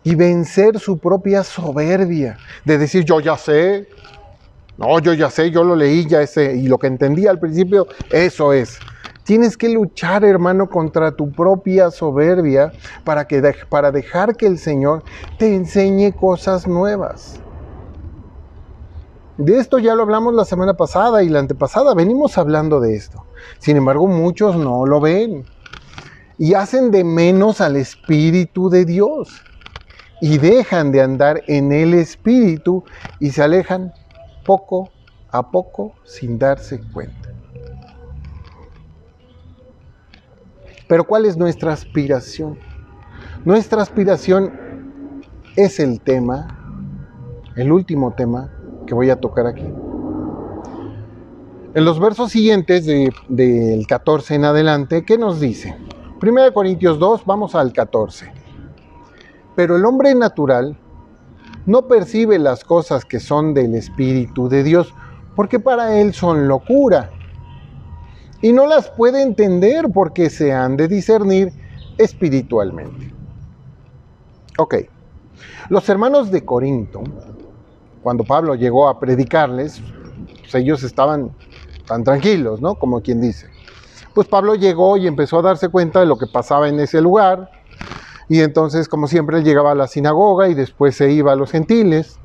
Y vencer su propia soberbia, de decir yo ya sé, no, yo ya sé, yo lo leí, ya sé, y lo que entendí al principio, eso es. Tienes que luchar, hermano, contra tu propia soberbia para dejar que el Señor te enseñe cosas nuevas. De esto ya lo hablamos la semana pasada y la antepasada, venimos hablando de esto. Sin embargo, muchos no lo ven y hacen de menos al Espíritu de Dios. Y dejan de andar en el Espíritu y se alejan poco a poco sin darse cuenta. Pero ¿cuál es nuestra aspiración? Nuestra aspiración es el tema, el último tema que voy a tocar aquí. En los versos siguientes del 14 en adelante, ¿qué nos dice? 1 Corintios 2, vamos al 14. Pero el hombre natural no percibe las cosas que son del Espíritu de Dios, porque para él son locura. Y no las puede entender porque se han de discernir espiritualmente. Ok. Los hermanos de Corinto, cuando Pablo llegó a predicarles, pues ellos estaban tan tranquilos, ¿no? Como quien dice. Pues Pablo llegó y empezó a darse cuenta de lo que pasaba en ese lugar. Y entonces, como siempre, él llegaba a la sinagoga y después se iba a los gentiles.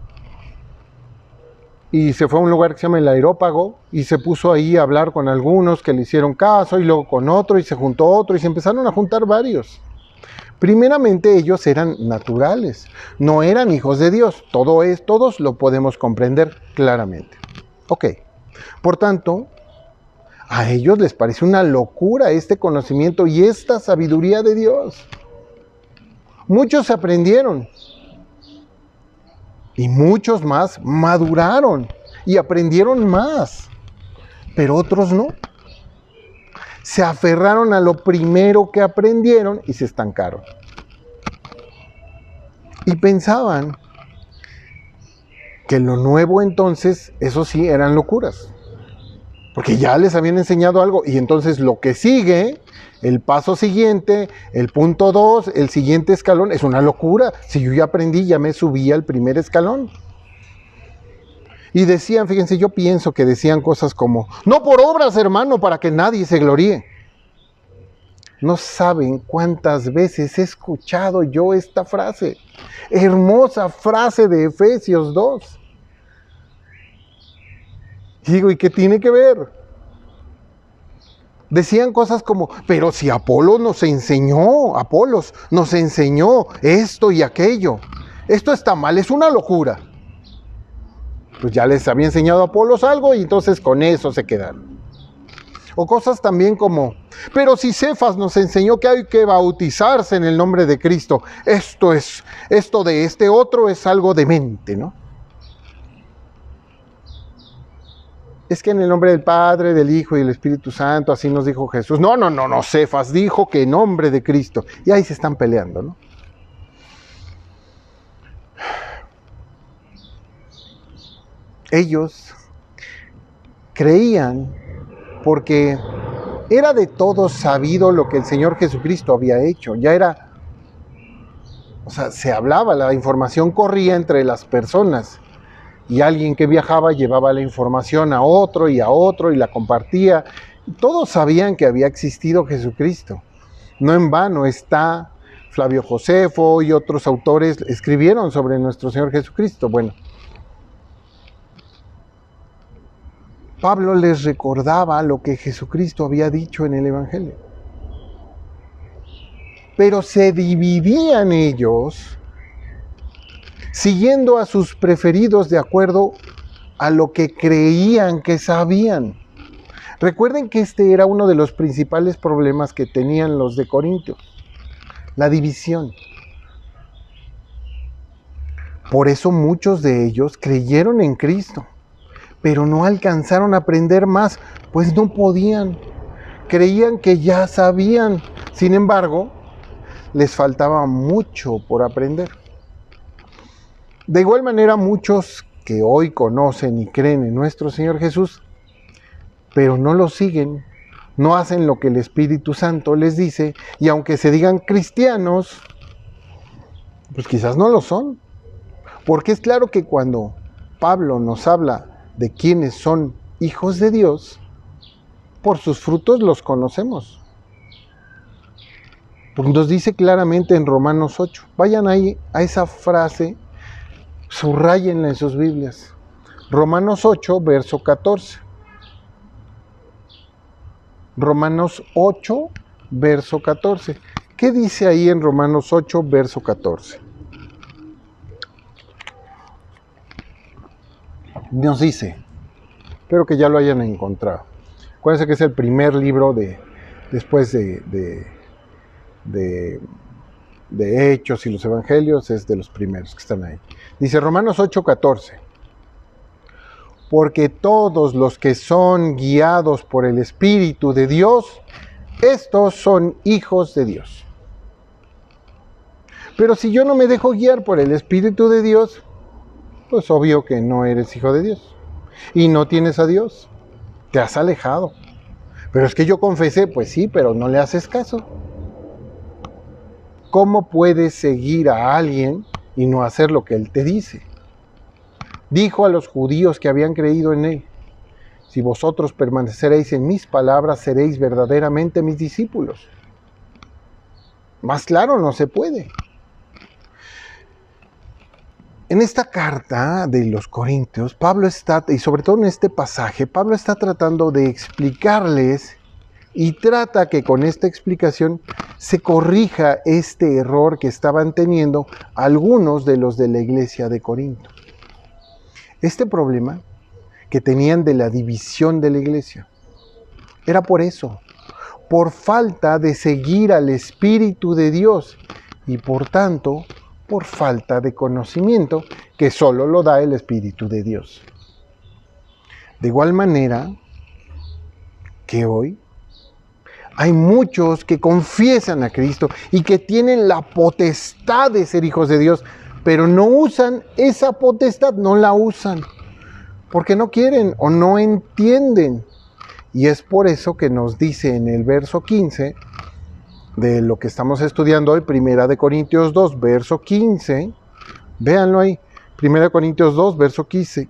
Y se fue a un lugar que se llama el Areópago y se puso ahí a hablar con algunos que le hicieron caso y luego con otro y se juntó otro y se empezaron a juntar varios. Primeramente, ellos eran naturales, no eran hijos de Dios. Todos lo podemos comprender claramente. Ok, por tanto, a ellos les parece una locura este conocimiento y esta sabiduría de Dios. Muchos aprendieron y muchos más maduraron y aprendieron más, pero otros no. Se aferraron a lo primero que aprendieron y se estancaron. Y pensaban que lo nuevo entonces, eso sí, eran locuras. Porque ya les habían enseñado algo y entonces lo que sigue, el paso siguiente, el punto 2, el siguiente escalón, es una locura. Si yo ya aprendí, ya me subí al primer escalón. Y decían, fíjense, yo pienso que decían cosas como, no por obras, hermano, para que nadie se gloríe. No saben cuántas veces he escuchado yo esta frase, hermosa frase de Efesios 2. Y digo, ¿y qué tiene que ver? Decían cosas como, pero si Apolos nos enseñó esto y aquello. Esto está mal, es una locura. Pues ya les había enseñado a Apolos algo y entonces con eso se quedaron. O cosas también como, pero si Cefas nos enseñó que hay que bautizarse en el nombre de Cristo, esto de este otro es algo demente, ¿no? Es que en el nombre del Padre, del Hijo y del Espíritu Santo, así nos dijo Jesús. No, Cefas dijo que en nombre de Cristo. Y ahí se están peleando, ¿no? Ellos creían porque era de todos sabido lo que el Señor Jesucristo había hecho. Ya era, se hablaba, la información corría entre las personas. Y alguien que viajaba llevaba la información a otro y la compartía. Y todos sabían que había existido Jesucristo. No en vano está Flavio Josefo y otros autores escribieron sobre nuestro Señor Jesucristo. Bueno, Pablo les recordaba lo que Jesucristo había dicho en el Evangelio. Pero se dividían ellos siguiendo a sus preferidos de acuerdo a lo que creían que sabían. Recuerden que este era uno de los principales problemas que tenían los de Corinto, la división. Por eso muchos de ellos creyeron en Cristo, pero no alcanzaron a aprender más, pues no podían. Creían que ya sabían, sin embargo, les faltaba mucho por aprender. De igual manera, muchos que hoy conocen y creen en nuestro Señor Jesús, pero no lo siguen, no hacen lo que el Espíritu Santo les dice, y aunque se digan cristianos, pues quizás no lo son. Porque es claro que cuando Pablo nos habla de quienes son hijos de Dios, por sus frutos los conocemos. Porque nos dice claramente en Romanos 8, vayan ahí a esa frase, subrayenla en sus Biblias. Romanos 8, verso 14. Romanos 8, verso 14. ¿Qué dice ahí en Romanos 8, verso 14? Nos dice, espero que ya lo hayan encontrado. Acuérdense que es el primer libro después de Hechos y los Evangelios, es de los primeros que están ahí. Dice Romanos 8, 14. Porque todos los que son guiados por el Espíritu de Dios, estos son hijos de Dios. Pero si yo no me dejo guiar por el Espíritu de Dios, pues obvio que no eres hijo de Dios. Y no tienes a Dios. Te has alejado. Pero es que yo confesé, pues sí, pero no le haces caso. ¿Cómo puedes seguir a alguien y no hacer lo que él te dice? Dijo a los judíos que habían creído en él, si vosotros permaneceréis en mis palabras, seréis verdaderamente mis discípulos. Más claro no se puede. En esta carta de los Corintios, Pablo está, y sobre todo en este pasaje, Pablo está tratando de explicarles y trata que con esta explicación se corrija este error que estaban teniendo algunos de los de la iglesia de Corinto. Este problema que tenían de la división de la iglesia era por eso, por falta de seguir al Espíritu de Dios y por tanto por falta de conocimiento que solo lo da el Espíritu de Dios. De igual manera que hoy hay muchos que confiesan a Cristo y que tienen la potestad de ser hijos de Dios, pero no usan esa potestad, no la usan, porque no quieren o no entienden. Y es por eso que nos dice en el verso 15 de lo que estamos estudiando hoy, 1 Corintios 2, verso 15, véanlo ahí, 1 Corintios 2, verso 15.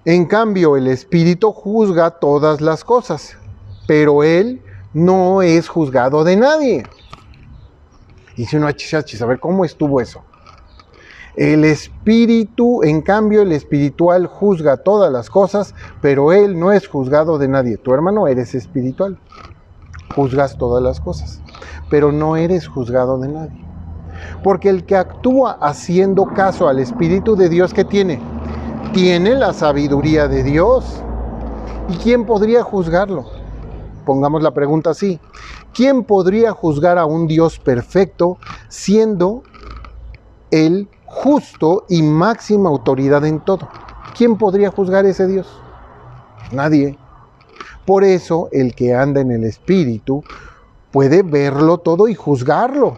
En cambio, el Espíritu juzga todas las cosas, pero Él no es juzgado de nadie. Y si uno achis, a ver, ¿cómo estuvo eso? El Espíritu, en cambio, el espiritual juzga todas las cosas, pero Él no es juzgado de nadie. Tu hermano, eres espiritual. Juzgas todas las cosas, pero no eres juzgado de nadie. Porque el que actúa haciendo caso al Espíritu de Dios, ¿qué tiene? Tiene la sabiduría de Dios. ¿Y quién podría juzgarlo? Pongamos la pregunta así. ¿Quién podría juzgar a un Dios perfecto siendo Él justo y máxima autoridad en todo? ¿Quién podría juzgar a ese Dios? Nadie. Por eso el que anda en el Espíritu puede verlo todo y juzgarlo.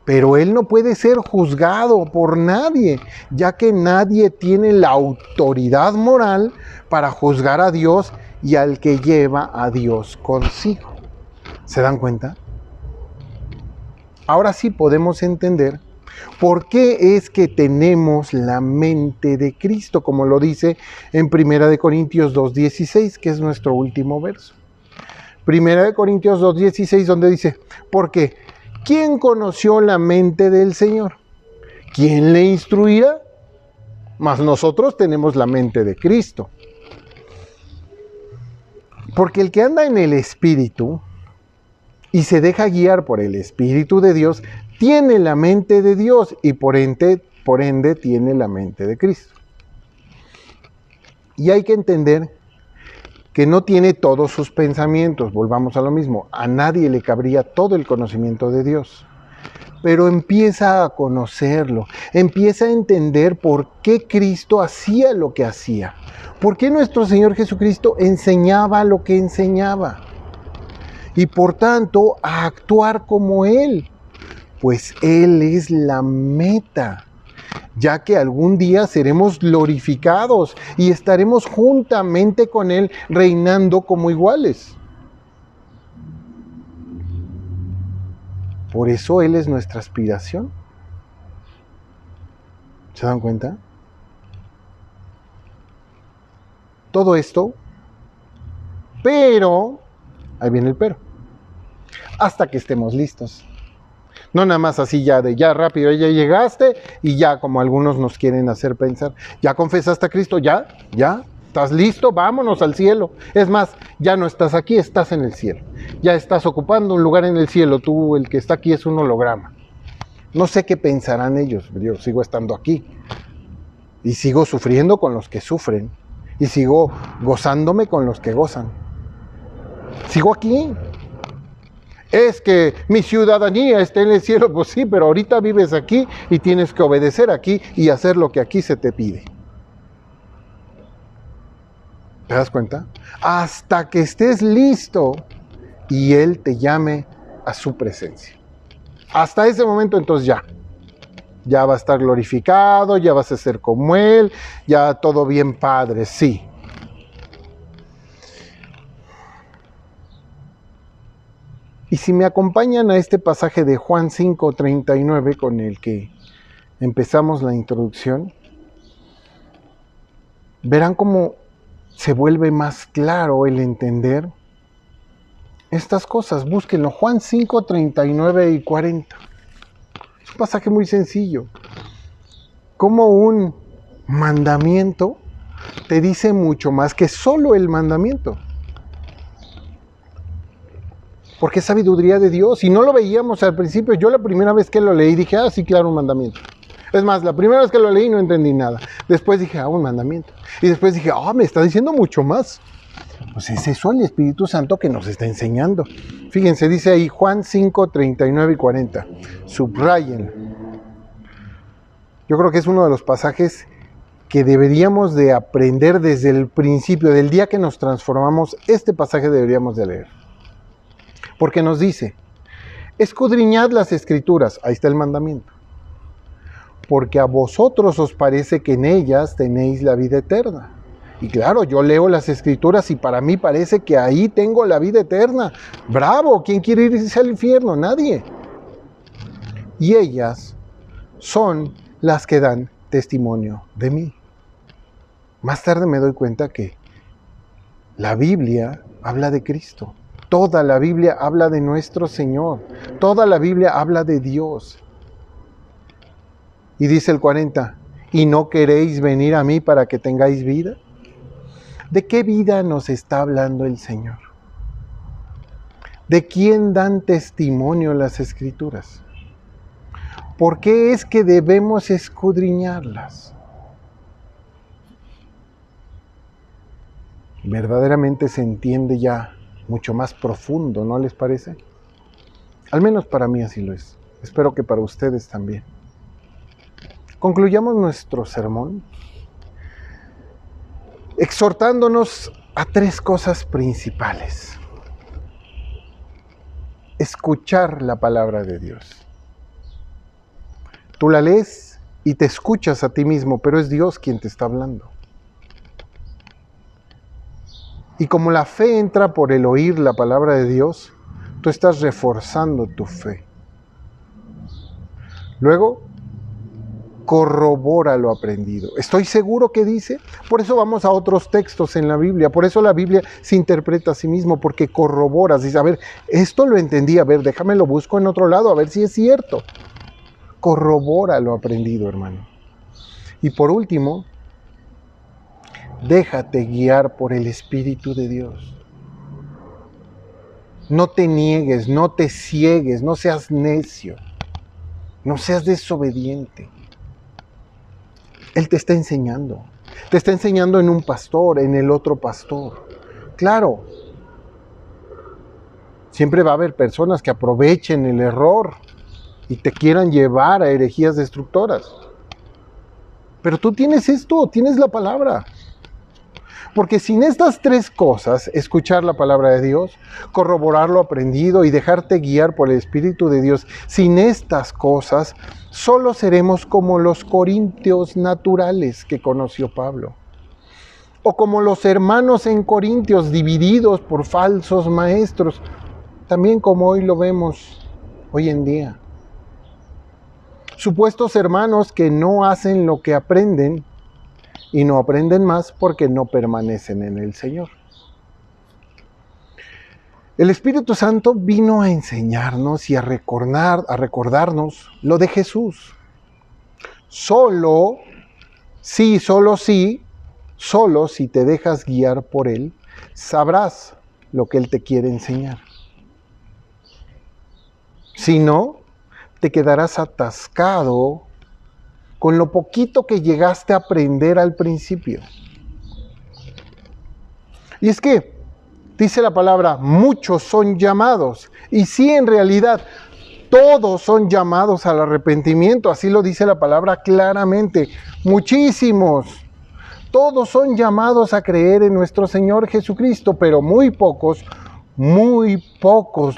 Pero él no puede ser juzgado por nadie, ya que nadie tiene la autoridad moral para juzgar a Dios y al que lleva a Dios consigo. ¿Se dan cuenta? Ahora sí podemos entender por qué es que tenemos la mente de Cristo, como lo dice en 1 Corintios 2:16, que es nuestro último verso. 1 Corintios 2:16, donde dice, porque ¿quién conoció la mente del Señor? ¿Quién le instruirá? Mas nosotros tenemos la mente de Cristo. Porque el que anda en el Espíritu y se deja guiar por el Espíritu de Dios, tiene la mente de Dios y por ende tiene la mente de Cristo. Y hay que entender que no tiene todos sus pensamientos, volvamos a lo mismo, a nadie le cabría todo el conocimiento de Dios, pero empieza a conocerlo, empieza a entender por qué Cristo hacía lo que hacía, por qué nuestro Señor Jesucristo enseñaba lo que enseñaba, y por tanto a actuar como Él, pues Él es la meta, ya que algún día seremos glorificados y estaremos juntamente con Él reinando como iguales. Por eso Él es nuestra aspiración. ¿Se dan cuenta? Todo esto, pero, ahí viene el pero, hasta que estemos listos. No nada más así ya rápido, ya llegaste y ya como algunos nos quieren hacer pensar, ya confesaste a Cristo, ya, estás listo, vámonos al cielo. Es más, ya no estás aquí, estás en el cielo. Ya estás ocupando un lugar en el cielo, tú el que está aquí es un holograma. No sé qué pensarán ellos, yo sigo estando aquí. Y sigo sufriendo con los que sufren. Y sigo gozándome con los que gozan. Sigo aquí. Es que mi ciudadanía está en el cielo, pues sí, pero ahorita vives aquí y tienes que obedecer aquí y hacer lo que aquí se te pide. ¿Te das cuenta? Hasta que estés listo y Él te llame a su presencia. Hasta ese momento entonces ya va a estar glorificado, ya vas a ser como Él, ya todo bien padre, sí. Y si me acompañan a este pasaje de Juan 5:39 con el que empezamos la introducción, verán cómo se vuelve más claro el entender estas cosas. Búsquenlo, Juan 5:39 y 40. Es un pasaje muy sencillo. Como un mandamiento te dice mucho más que solo el mandamiento. porque es sabiduría de Dios. Y no lo veíamos al principio. Yo la primera vez que lo leí dije, ah, sí, claro, un mandamiento. Es más, la primera vez que lo leí no entendí nada. Después dije, ah, un mandamiento. Y después dije, ah, me está diciendo mucho más. Pues es eso el Espíritu Santo que nos está enseñando. Fíjense, dice ahí Juan 5, 39 y 40. Subrayen. Yo creo que es uno de los pasajes que deberíamos de aprender desde el principio, del día que nos transformamos. Este pasaje deberíamos de leer. Porque nos dice, escudriñad las Escrituras. Ahí está el mandamiento. Porque a vosotros os parece que en ellas tenéis la vida eterna. Y claro, yo leo las Escrituras y para mí parece que ahí tengo la vida eterna. ¡Bravo! ¿Quién quiere irse al infierno? Nadie. Y ellas son las que dan testimonio de mí. Más tarde me doy cuenta que la Biblia habla de Cristo. Toda la Biblia habla de nuestro Señor. Toda la Biblia habla de Dios. Y dice el 40, ¿y no queréis venir a mí para que tengáis vida? ¿De qué vida nos está hablando el Señor? ¿De quién dan testimonio las Escrituras? ¿Por qué es que debemos escudriñarlas? Verdaderamente se entiende ya mucho más profundo, ¿no les parece? Al menos para mí así lo es. Espero que para ustedes también. Concluyamos nuestro sermón exhortándonos a 3 cosas principales. Escuchar la palabra de Dios. Tú la lees y te escuchas a ti mismo, pero es Dios quien te está hablando. Y como la fe entra por el oír la palabra de Dios, tú estás reforzando tu fe. Luego, corrobora lo aprendido. ¿Estoy seguro que dice? Por eso vamos a otros textos en la Biblia. Por eso la Biblia se interpreta a sí mismo, porque corroboras. Dice, a ver, esto lo entendí, a ver, déjame lo busco en otro lado, a ver si es cierto. Corrobora lo aprendido, hermano. Y por último, déjate guiar por el Espíritu de Dios. No te niegues, no te ciegues, no seas necio, no seas desobediente. Él te está enseñando en un pastor, en el otro pastor. Claro, siempre va a haber personas que aprovechen el error y te quieran llevar a herejías destructoras. Pero tú tienes esto, tienes la palabra. Porque sin estas 3 cosas, escuchar la palabra de Dios, corroborar lo aprendido y dejarte guiar por el Espíritu de Dios, sin estas cosas, solo seremos como los corintios naturales que conoció Pablo. O como los hermanos en Corintios divididos por falsos maestros, también como hoy lo vemos hoy en día. Supuestos hermanos que no hacen lo que aprenden y no aprenden más porque no permanecen en el Señor. El Espíritu Santo vino a enseñarnos y a recordarnos lo de Jesús. Solo si te dejas guiar por Él, sabrás lo que Él te quiere enseñar. Si no, te quedarás atascado con lo poquito que llegaste a aprender al principio. Y es que, dice la palabra, muchos son llamados. Y sí, en realidad, todos son llamados al arrepentimiento. Así lo dice la palabra claramente. Muchísimos. Todos son llamados a creer en nuestro Señor Jesucristo, pero muy pocos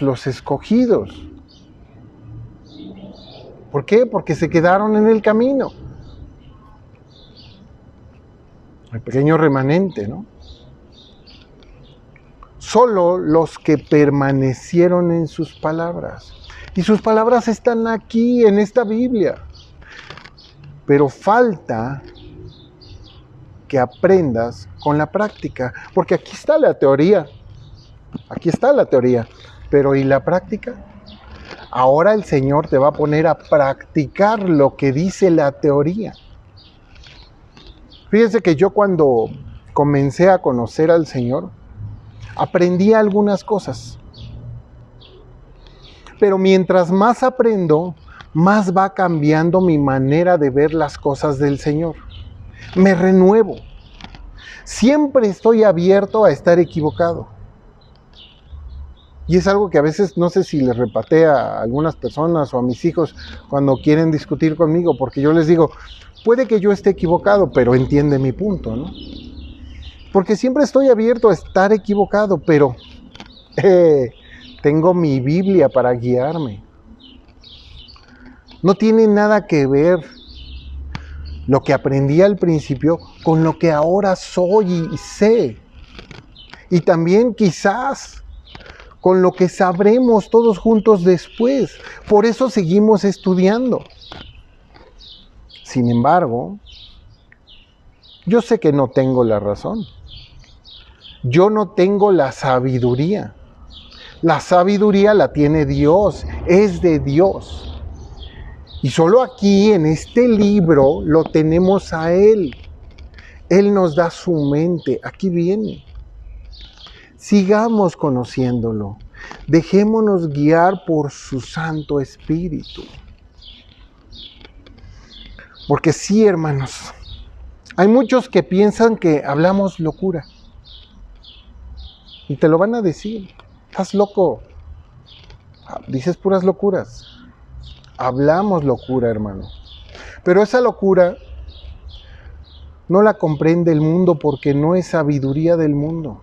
los escogidos. ¿Por qué? Porque se quedaron en el camino. El pequeño remanente, ¿no? Solo los que permanecieron en sus palabras. Y sus palabras están aquí, en esta Biblia. Pero falta que aprendas con la práctica. Porque aquí está la teoría. Pero ¿y la práctica? Ahora el Señor te va a poner a practicar lo que dice la teoría. Fíjense que yo cuando comencé a conocer al Señor, aprendí algunas cosas. Pero mientras más aprendo, más va cambiando mi manera de ver las cosas del Señor. Me renuevo. Siempre estoy abierto a estar equivocado. Y es algo que a veces no sé si les repatea a algunas personas o a mis hijos cuando quieren discutir conmigo, porque yo les digo, puede que yo esté equivocado, pero entiende mi punto, ¿no? Porque siempre estoy abierto a estar equivocado, pero tengo mi Biblia para guiarme. No tiene nada que ver lo que aprendí al principio con lo que ahora soy y sé. Y también quizás con lo que sabremos todos juntos después. Por eso seguimos estudiando. Sin embargo, yo sé que no tengo la razón. Yo no tengo la sabiduría. La sabiduría la tiene Dios, es de Dios. Y solo aquí, en este libro, lo tenemos a Él. Él nos da su mente, aquí viene. Sigamos conociéndolo. Dejémonos guiar por su Santo Espíritu. Porque sí, hermanos, hay muchos que piensan que hablamos locura. Y te lo van a decir. Estás loco. Dices puras locuras. Hablamos locura, hermano. Pero esa locura no la comprende el mundo porque no es sabiduría del mundo.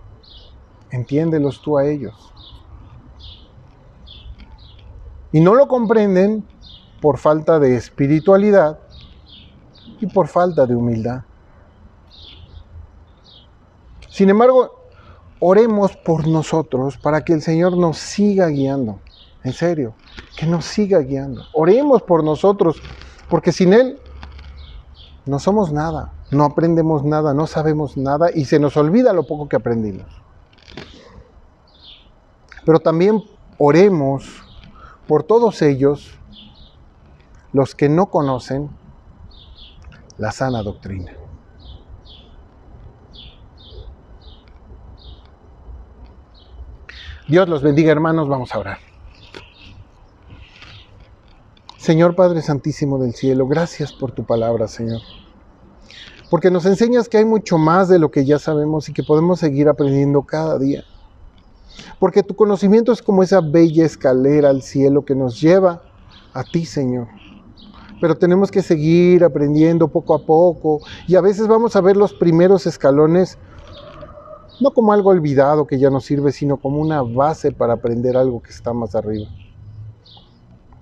Entiéndelos tú a ellos. Y no lo comprenden por falta de espiritualidad y por falta de humildad. Sin embargo, oremos por nosotros para que el Señor nos siga guiando. En serio, que nos siga guiando. Oremos por nosotros, porque sin Él no somos nada, no aprendemos nada, no sabemos nada y se nos olvida lo poco que aprendimos. Pero también oremos por todos ellos, los que no conocen la sana doctrina. Dios los bendiga, hermanos, vamos a orar. Señor Padre Santísimo del cielo, gracias por tu palabra, Señor. Porque nos enseñas que hay mucho más de lo que ya sabemos y que podemos seguir aprendiendo cada día. Porque tu conocimiento es como esa bella escalera al cielo que nos lleva a ti, Señor. Pero tenemos que seguir aprendiendo poco a poco y a veces vamos a ver los primeros escalones no como algo olvidado que ya no sirve, sino como una base para aprender algo que está más arriba.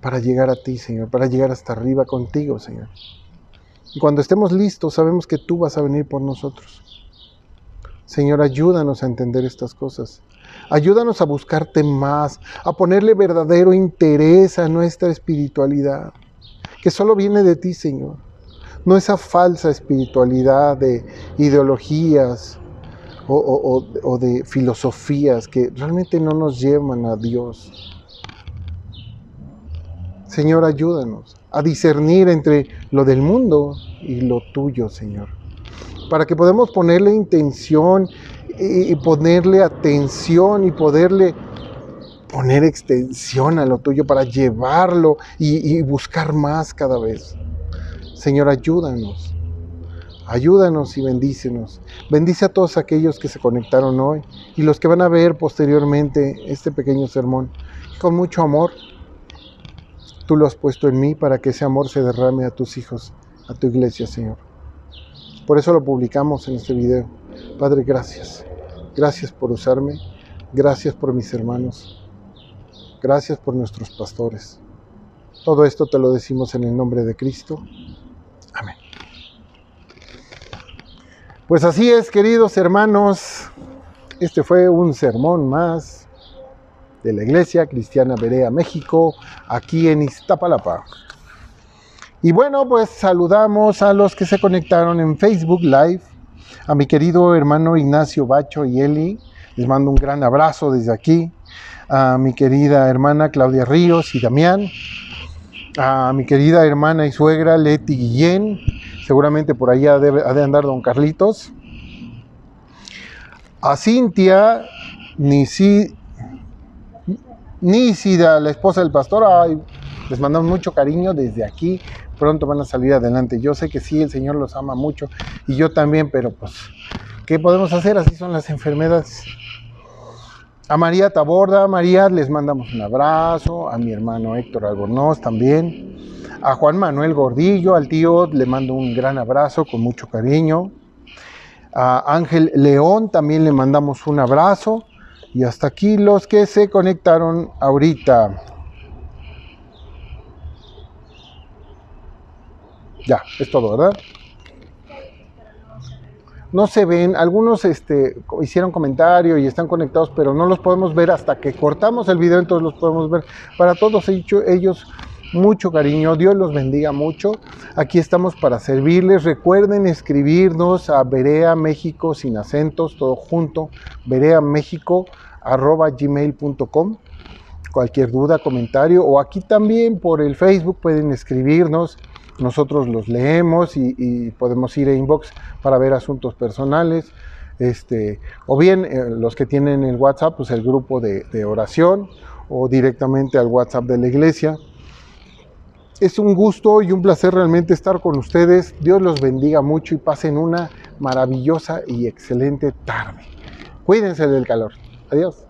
Para llegar a ti, Señor, para llegar hasta arriba contigo, Señor. Y cuando estemos listos, sabemos que tú vas a venir por nosotros. Señor, ayúdanos a entender estas cosas. Ayúdanos a buscarte más, a ponerle verdadero interés a nuestra espiritualidad, que solo viene de ti, Señor. No esa falsa espiritualidad de ideologías o de filosofías que realmente no nos llevan a Dios. Señor, ayúdanos a discernir entre lo del mundo y lo tuyo, Señor. Para que podamos ponerle intención y ponerle atención y poderle poner extensión a lo tuyo para llevarlo y buscar más cada vez. Señor, ayúdanos. Ayúdanos y bendícenos. Bendice a todos aquellos que se conectaron hoy y los que van a ver posteriormente este pequeño sermón. Con mucho amor, tú lo has puesto en mí para que ese amor se derrame a tus hijos, a tu iglesia, Señor. Por eso lo publicamos en este video. Padre, gracias. Gracias por usarme. Gracias por mis hermanos. Gracias por nuestros pastores. Todo esto te lo decimos en el nombre de Cristo. Amén. Pues así es, queridos hermanos. Este fue un sermón más de la Iglesia Cristiana Berea México, aquí en Iztapalapa. Y bueno, pues saludamos a los que se conectaron en Facebook Live, a mi querido hermano Ignacio Bacho y Eli, les mando un gran abrazo desde aquí, a mi querida hermana Claudia Ríos y Damián, a mi querida hermana y suegra Leti Guillén, seguramente por allá ha de andar don Carlitos, a Cintia Nícida, la esposa del pastor, ay, les mandamos mucho cariño desde aquí. Pronto van a salir adelante. Yo sé que sí, el Señor los ama mucho y yo también, pero pues, ¿qué podemos hacer? Así son las enfermedades. A María Taborda, María, les mandamos un abrazo. A mi hermano Héctor Albornoz también. A Juan Manuel Gordillo, al tío, le mando un gran abrazo con mucho cariño. A Ángel León también le mandamos un abrazo. Y hasta aquí los que se conectaron ahorita. Ya, es todo, ¿verdad? No se ven, algunos hicieron comentario y están conectados, pero no los podemos ver hasta que cortamos el video, entonces los podemos ver. Para todos ellos, mucho cariño, Dios los bendiga mucho. Aquí estamos para servirles. Recuerden escribirnos a Berea México sin acentos, todo junto, bereamexico@gmail.com. Cualquier duda, comentario, o aquí también por el Facebook pueden escribirnos. Nosotros los leemos y podemos ir a inbox para ver asuntos personales. O bien los que tienen el WhatsApp, pues el grupo de oración, o directamente al WhatsApp de la iglesia. Es un gusto y un placer realmente estar con ustedes. Dios los bendiga mucho y pasen una maravillosa y excelente tarde. Cuídense del calor. Adiós.